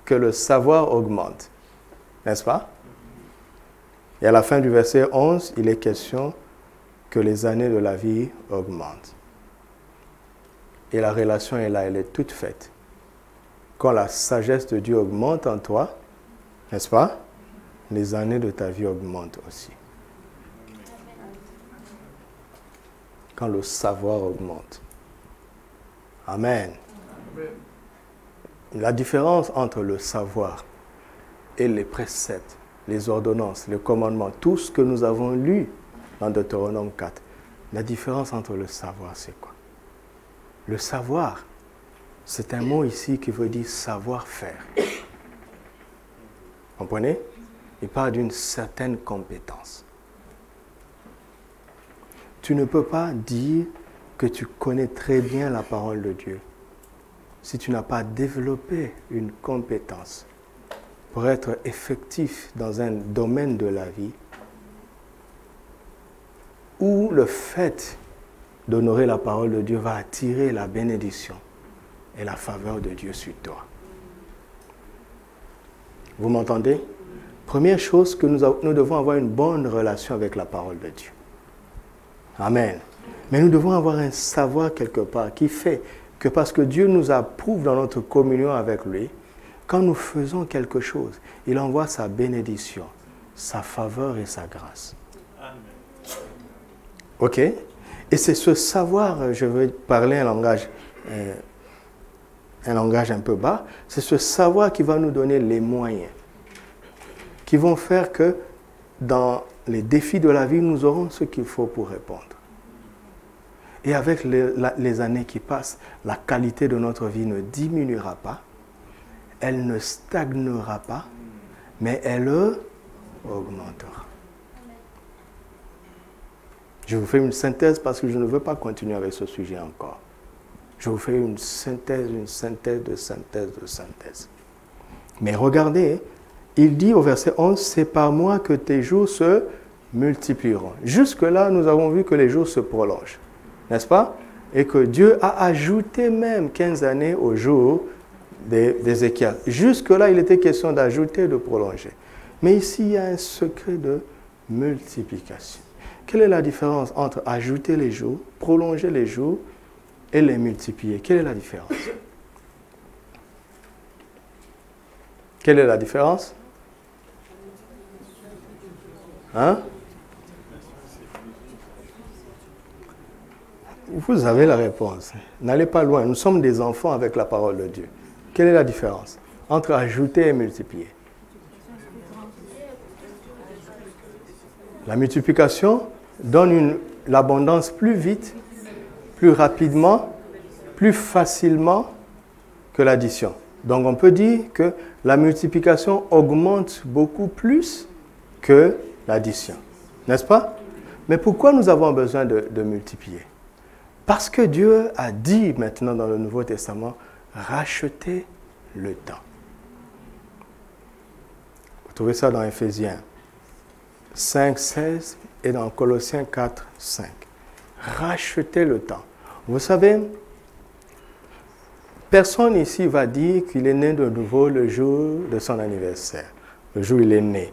que le savoir augmente. N'est-ce pas? Et à la fin du verset 11, il est question que les années de la vie augmentent. Et la relation est là, elle est toute faite. Quand la sagesse de Dieu augmente en toi, n'est-ce pas? Les années de ta vie augmentent aussi. Quand le savoir augmente. Amen. La différence entre le savoir et les préceptes, les ordonnances, les commandements, tout ce que nous avons lu dans Deutéronome 4, la différence entre le savoir, c'est quoi? Le savoir, c'est un mot ici qui veut dire savoir-faire. Comprenez? Il parle d'une certaine compétence. Tu ne peux pas dire que tu connais très bien la parole de Dieu si tu n'as pas développé une compétence pour être effectif dans un domaine de la vie où le fait d'honorer la parole de Dieu va attirer la bénédiction et la faveur de Dieu sur toi. Vous m'entendez? Première chose, que nous devons avoir une bonne relation avec la parole de Dieu. Amen. Mais nous devons avoir un savoir quelque part qui fait que parce que Dieu nous approuve dans notre communion avec lui, quand nous faisons quelque chose, il envoie sa bénédiction, sa faveur et sa grâce. Amen. OK? Et c'est ce savoir, je veux parler un langage un peu bas, c'est ce savoir qui va nous donner les moyens, qui vont faire que dans les défis de la vie, nous aurons ce qu'il faut pour répondre. Et avec les années qui passent, la qualité de notre vie ne diminuera pas, elle ne stagnera pas, mais elle augmentera. Je vous fais une synthèse parce que je ne veux pas continuer avec ce sujet encore. Je vous fais une synthèse. Mais regardez, il dit au verset 11, « C'est par moi que tes jours se multiplieront. » Jusque-là, nous avons vu que les jours se prolongent, n'est-ce pas? Et que Dieu a ajouté même 15 années au jour d'Ézéchiel. Jusque-là, il était question d'ajouter, de prolonger. Mais ici, il y a un secret de multiplication. Quelle est la différence entre ajouter les jours, prolonger les jours et les multiplier? Quelle est la différence? Quelle est la différence? Hein? Vous avez la réponse. N'allez pas loin. Nous sommes des enfants avec la parole de Dieu. Quelle est la différence entre ajouter et multiplier? La multiplication donne l'abondance plus vite, plus rapidement, plus facilement que l'addition. Donc on peut dire que la multiplication augmente beaucoup plus que l'addition. N'est-ce pas? Mais pourquoi nous avons besoin de multiplier? Parce que Dieu a dit maintenant dans le Nouveau Testament, rachetez le temps. Vous trouvez ça dans Éphésiens 5, 16 et dans Colossiens 4, 5. Rachetez le temps. Vous savez, personne ici va dire qu'il est né de nouveau le jour de son anniversaire, le jour où il est né.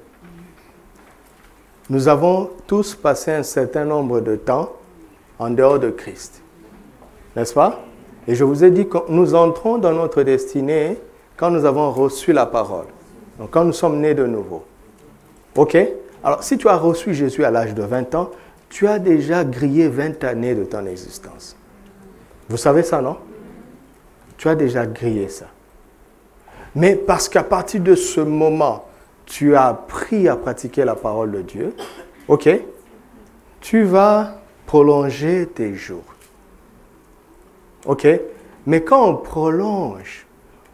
Nous avons tous passé un certain nombre de temps en dehors de Christ. N'est-ce pas? Et je vous ai dit que nous entrons dans notre destinée quand nous avons reçu la parole. Donc quand nous sommes nés de nouveau. OK? Alors si tu as reçu Jésus à l'âge de 20 ans, tu as déjà grillé 20 années de ton existence. Vous savez ça, non? Tu as déjà grillé ça. Mais parce qu'à partir de ce moment, tu as appris à pratiquer la parole de Dieu, OK? Tu vas prolonger tes jours. OK? Mais quand on prolonge,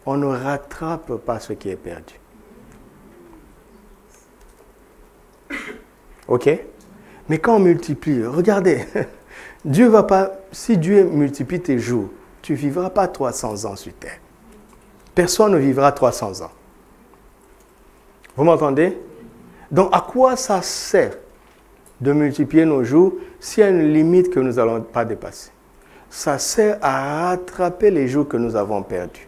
on ne rattrape pas ce qui est perdu. OK? Mais quand on multiplie, regardez, Dieu va pas, si Dieu multiplie tes jours, tu ne vivras pas 300 ans sur terre. Personne ne vivra 300 ans. Vous m'entendez? Donc, à quoi ça sert de multiplier nos jours s'il y a une limite que nous n'allons pas dépasser? Ça sert à rattraper les jours que nous avons perdus.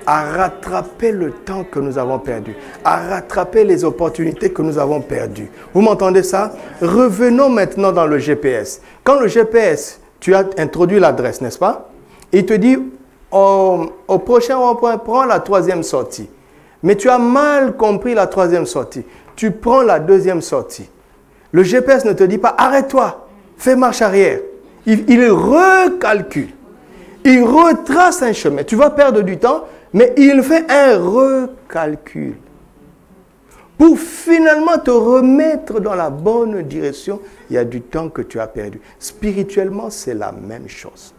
à rattraper le temps que nous avons perdu, à rattraper les opportunités que nous avons perdues. Vous m'entendez ça? Revenons maintenant dans le GPS. Quand le GPS, tu as introduit l'adresse, n'est-ce pas? Il te dit, au prochain rond-point, prends la 3e sortie. Mais tu as mal compris la 3e sortie. Tu prends la 2e sortie. Le GPS ne te dit pas, arrête-toi, fais marche arrière. Il recalcule. Il retrace un chemin. Tu vas perdre du temps, mais il fait un recalcul pour finalement te remettre dans la bonne direction. Il y a du temps que tu as perdu. Spirituellement, c'est la même chose.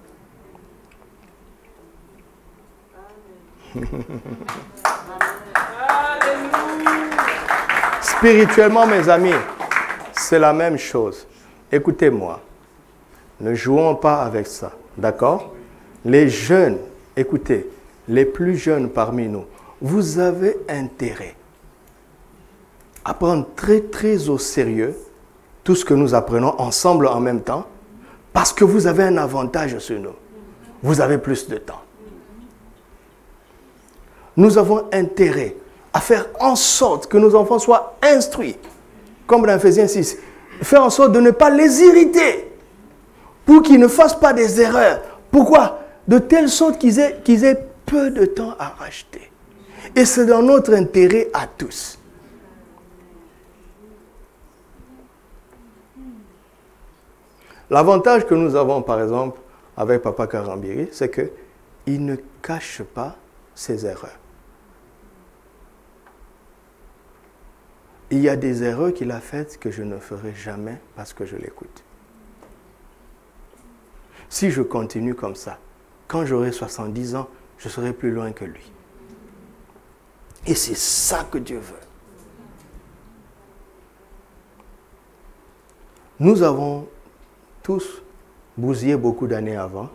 Spirituellement, mes amis, c'est la même chose. Écoutez-moi, ne jouons pas avec ça, d'accord? Les jeunes, écoutez, les plus jeunes parmi nous, vous avez intérêt à prendre très très au sérieux tout ce que nous apprenons ensemble en même temps, parce que vous avez un avantage sur nous. Vous avez plus de temps. Nous avons intérêt à faire en sorte que nos enfants soient instruits, comme dans Ephésiens 6, faire en sorte de ne pas les irriter, pour qu'ils ne fassent pas des erreurs. Pourquoi? De telle sorte qu'ils aient peu de temps à racheter. Et c'est dans notre intérêt à tous. L'avantage que nous avons, par exemple, avec Papa Karambiri, c'est qu'il ne cache pas ses erreurs. Il y a des erreurs qu'il a faites que je ne ferai jamais parce que je l'écoute. Si je continue comme ça, quand j'aurai 70 ans, je serai plus loin que lui. Et c'est ça que Dieu veut. Nous avons tous bousillé beaucoup d'années avant,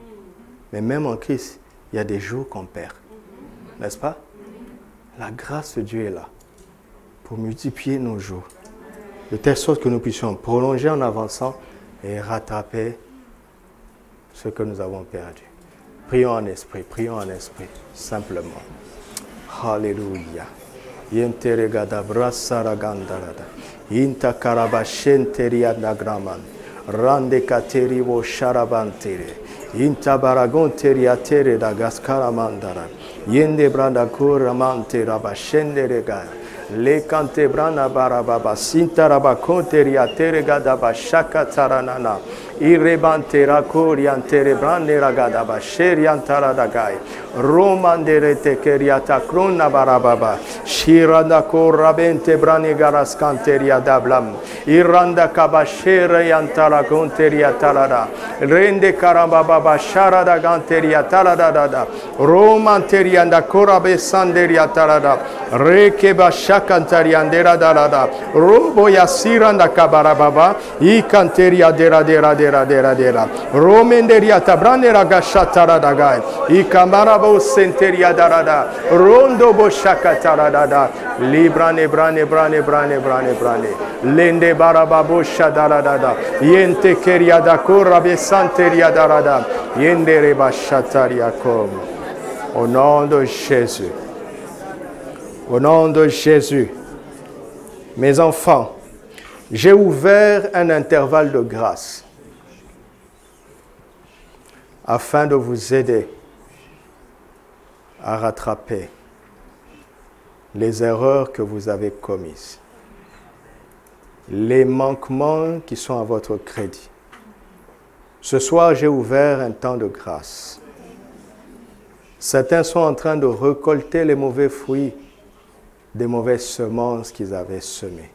mais même en Christ, il y a des jours qu'on perd. N'est-ce pas? La grâce de Dieu est là pour multiplier nos jours, de telle sorte que nous puissions prolonger en avançant et rattraper ce que nous avons perdu. Prions en esprit, simplement. Alléluia. Yenteregada brasaragandarada. Inta karabashenteria nagraman. Rande katerivo sharabantere. Inta baragonteria tere da gaskaramandara. Yende branda kuramante rabashenderega. Le kante brana barababa. Sinta rabakonteria teregada bashaka taranana. Irrebante rakoriantere brande ragada basheriantara dagai. Romandere tekeriata krona barababa. Shiranda korabente brane garascanteria dablam. Iranda kabashere yantara conteria talada. Rende karababa sharada ganteria talada. Romanteria da korabe sanderia talada. Reke bashakantariandera dalada. Roboya siranda kabarababa. Ikanteria dera. Romenderia tabrane ragashatara dagai. Ikamarabo senteria darada. Rondo boshakatarada. Librane brane. Lende barababo shadarada. Yente keria da korabe santeria darada. Yende reba shataria kom. Au nom de Jésus. Au nom de Jésus. Mes enfants, j'ai ouvert un intervalle de grâce afin de vous aider à rattraper les erreurs que vous avez commises, les manquements qui sont à votre crédit. Ce soir, j'ai ouvert un temps de grâce. Certains sont en train de récolter les mauvais fruits des mauvaises semences qu'ils avaient semées.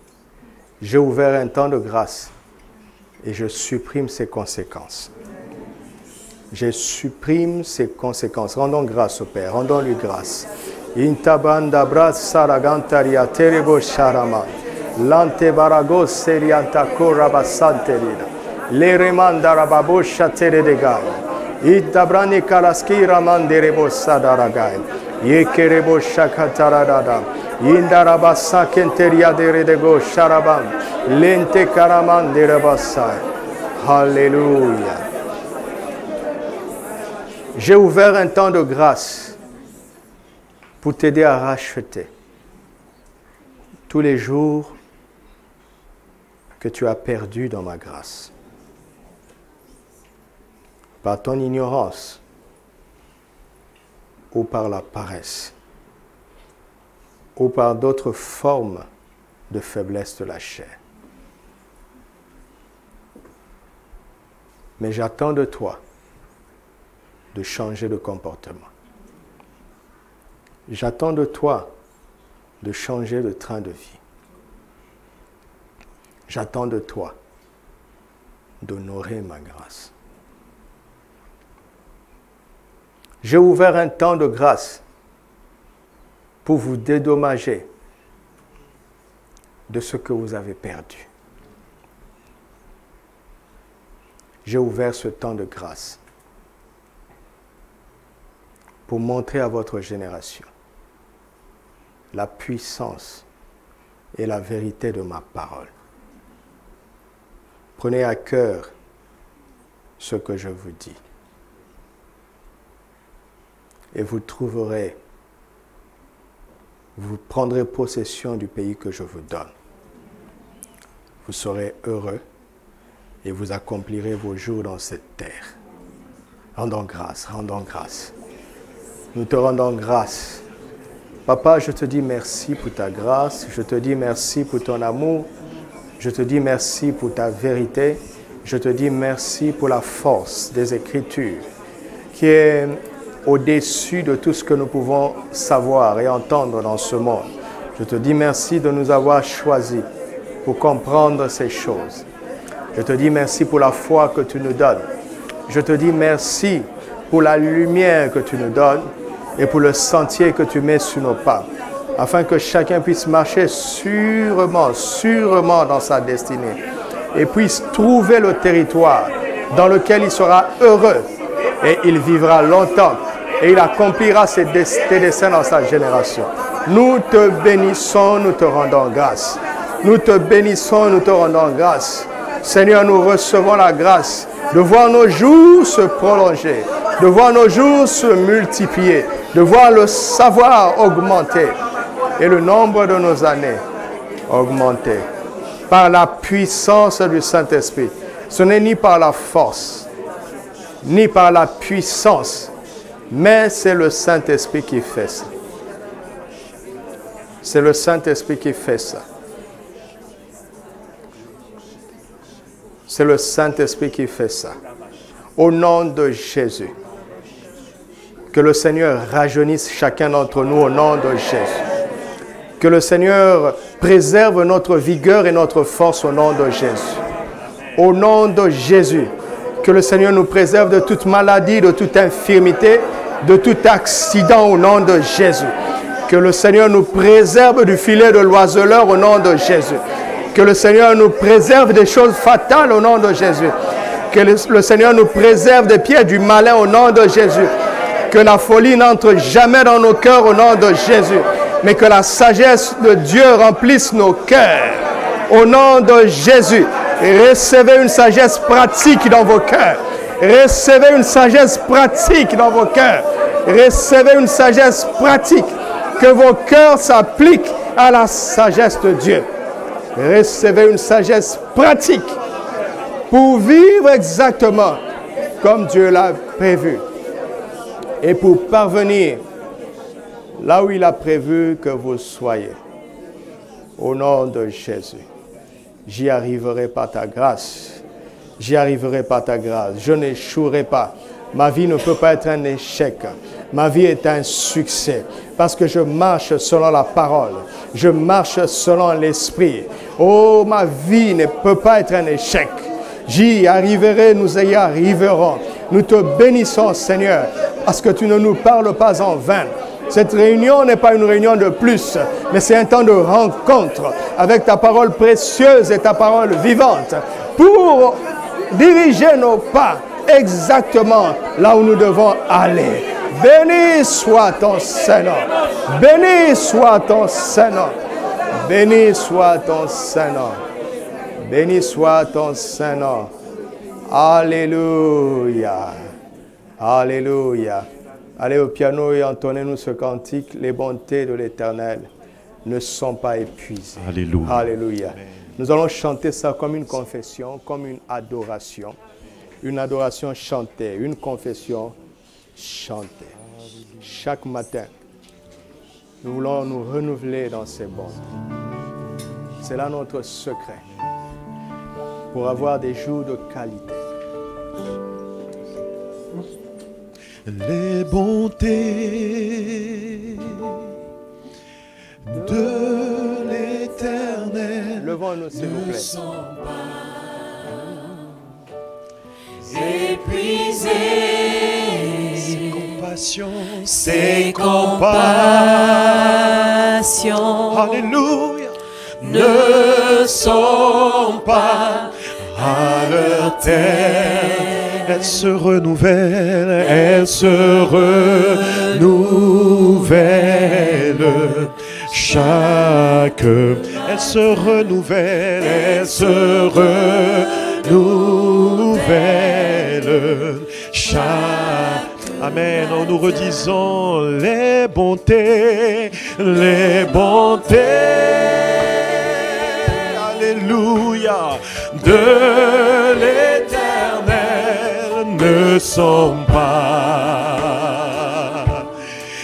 J'ai ouvert un temps de grâce et je supprime ces conséquences. Je supprime ces conséquences. Rendons grâce au Père, rendons-lui grâce. Intabanda bras saragantaria terebo sharama. Lante baragos serianta korabasanterina. Le remanda rababo shatere de gai. Itabrani karaskira manderebo sadaragai. Yekerebo shakatarada. Indarabasa kenteria deredego sharabam. Lente karaman derebasai. Alléluia. J'ai ouvert un temps de grâce pour t'aider à racheter tous les jours que tu as perdus dans ma grâce. Par ton ignorance ou par la paresse ou par d'autres formes de faiblesse de la chair. Mais j'attends de toi de changer de comportement. J'attends de toi de changer de train de vie. J'attends de toi d'honorer ma grâce. J'ai ouvert un temps de grâce pour vous dédommager de ce que vous avez perdu. J'ai ouvert ce temps de grâce pour montrer à votre génération la puissance et la vérité de ma parole. Prenez à cœur ce que je vous dis. Et vous trouverez, vous prendrez possession du pays que je vous donne. Vous serez heureux et vous accomplirez vos jours dans cette terre. Rendons grâce, rendons grâce. Nous te rendons grâce. Papa, je te dis merci pour ta grâce, je te dis merci pour ton amour, je te dis merci pour ta vérité, je te dis merci pour la force des Écritures qui est au-dessus de tout ce que nous pouvons savoir et entendre dans ce monde. Je te dis merci de nous avoir choisis pour comprendre ces choses. Je te dis merci pour la foi que tu nous donnes. Je te dis merci pour la lumière que tu nous donnes et pour le sentier que tu mets sur nos pas, afin que chacun puisse marcher sûrement dans sa destinée et puisse trouver le territoire dans lequel il sera heureux et il vivra longtemps et il accomplira tes desseins dans sa génération. Nous te bénissons, nous te rendons grâce. Nous te bénissons, nous te rendons grâce. Seigneur, nous recevons la grâce de voir nos jours se prolonger, de voir nos jours se multiplier, de voir le savoir augmenter et le nombre de nos années augmenter par la puissance du Saint-Esprit. Ce n'est ni par la force, ni par la puissance, mais c'est le Saint-Esprit qui fait ça. C'est le Saint-Esprit qui fait ça. C'est le Saint-Esprit qui fait ça. Au nom de Jésus. Que le Seigneur rajeunisse chacun d'entre nous au nom de Jésus. Que le Seigneur préserve notre vigueur et notre force au nom de Jésus. Au nom de Jésus. Que le Seigneur nous préserve de toute maladie, de toute infirmité, de tout accident au nom de Jésus. Que le Seigneur nous préserve du filet de l'oiseleur au nom de Jésus. Que le Seigneur nous préserve des choses fatales au nom de Jésus. Que le Seigneur nous préserve des pieds du malin au nom de Jésus. Que la folie n'entre jamais dans nos cœurs au nom de Jésus. Mais que la sagesse de Dieu remplisse nos cœurs au nom de Jésus. Recevez une sagesse pratique dans vos cœurs. Recevez une sagesse pratique dans vos cœurs. Recevez une sagesse pratique. Que vos cœurs s'appliquent à la sagesse de Dieu. Recevez une sagesse pratique pour vivre exactement comme Dieu l'a prévu et pour parvenir là où il a prévu que vous soyez. Au nom de Jésus, j'y arriverai par ta grâce. J'y arriverai par ta grâce. Je n'échouerai pas. Ma vie ne peut pas être un échec. Ma vie est un succès parce que je marche selon la parole. Je marche selon l'esprit. Oh, ma vie ne peut pas être un échec. J'y arriverai, nous y arriverons. Nous te bénissons, Seigneur, parce que tu ne nous parles pas en vain. Cette réunion n'est pas une réunion de plus, mais c'est un temps de rencontre avec ta parole précieuse et ta parole vivante pour diriger nos pas exactement là où nous devons aller. Béni soit ton Saint-Nom. Béni soit ton Saint-Nom. Béni soit ton Saint-Nom. Béni soit ton Saint-Nom. Alléluia. Alléluia. Allez au piano et entonnez-nous ce cantique. Les bontés de l'Éternel ne sont pas épuisées. Alléluia. Alléluia. Nous allons chanter ça comme une confession, comme une adoration. Une adoration chantée, une confession chantée. Chaque matin, nous voulons nous renouveler dans ces bontés. C'est là notre secret pour avoir des jours de qualité. Les bontés de l'Éternel. Levons-nous, s'il vous plaît. Épuisé, Ses compassions, Alléluia. ne sont pas à leur terme. Elle se renouvelle, elle se renouvelle chaque. Elle se renouvelle, elle se renouvelle chaque. Amen. En nous redisant les bontés, les bontés. Alléluia. De l'Éternel ne sont pas.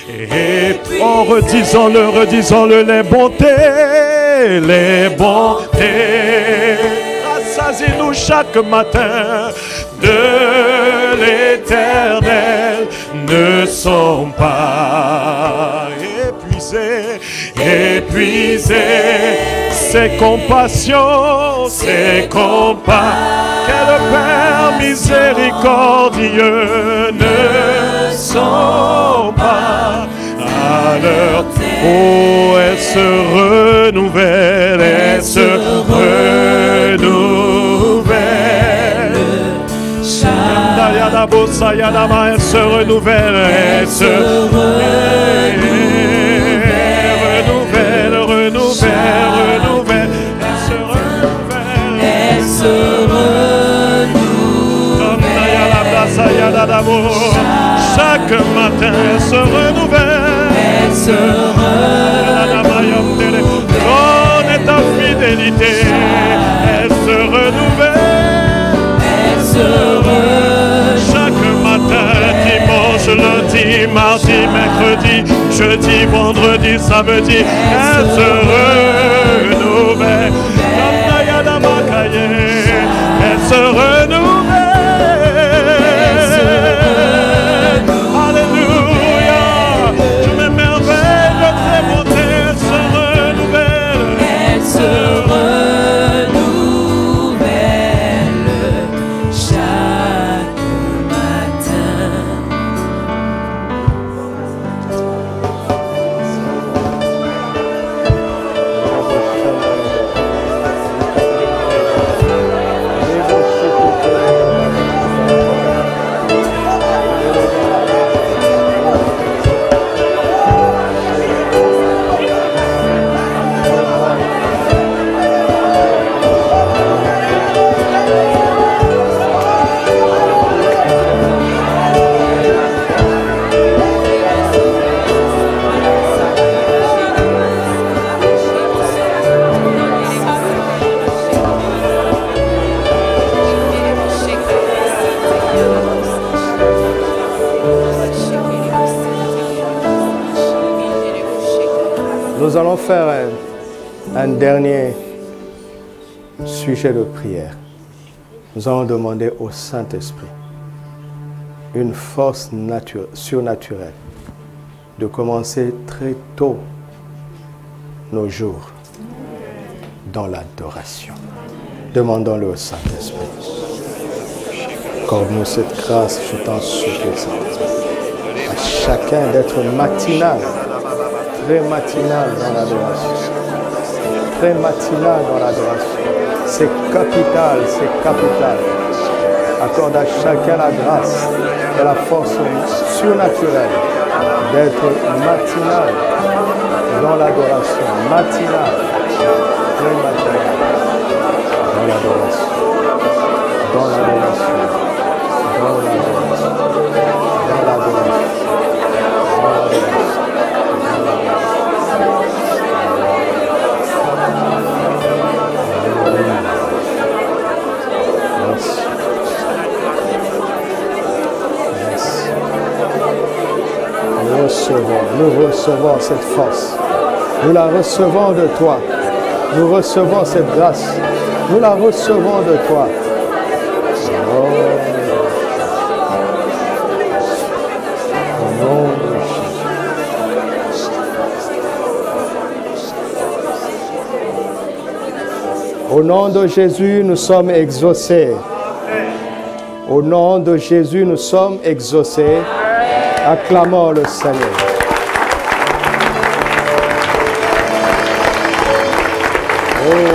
Et en redisons-le, les bontés, les bontés. Rassasiez-nous chaque matin de l'Éternel ne sont pas épuisés, ses compassions, ses compassions. Quel Père miséricordieux ne sont pas à leur terre. Oh, elle se renouvelle, elle se renouvelle. Elle se renouvelle, elle se renouvelle. elle se renouvelle. Chaque matin, elle se renouvelle. Elle se renouvelle. Grande est ta fidélité. Elle se renouvelle. Elle se renouvelle. Chaque matin, dimanche, lundi, mardi, mercredi, jeudi, vendredi, samedi, elle se renouvelle. Elle se renouvelle. Alléluia. Je m'émerveille de tes bontés. Elle se renouvelle. Elle se renouvelle chaque matin. Nous allons faire un dernier sujet de prière. Nous allons demander au Saint-Esprit une force surnaturelle de commencer très tôt nos jours dans l'adoration. Demandons-le au Saint-Esprit. Accorde-nous cette grâce, je t'en supplie, Saint-Esprit. À chacun d'être matinal, très matinal dans l'adoration. Très matinal dans l'adoration. C'est capital, c'est capital. Accorde à chacun la grâce et la force surnaturelle d'être matinal dans l'adoration. Matinal, très matinal dans l'adoration. Dans l'adoration. Dans l'adoration. Dans l'adoration. nous recevons cette force. Nous la recevons de toi. Nous recevons cette grâce. Nous la recevons de toi. Oh. Au nom de Jésus. Au nom de Jésus, nous sommes exaucés. Au nom de Jésus, nous sommes exaucés. Acclamons le Seigneur. Oh.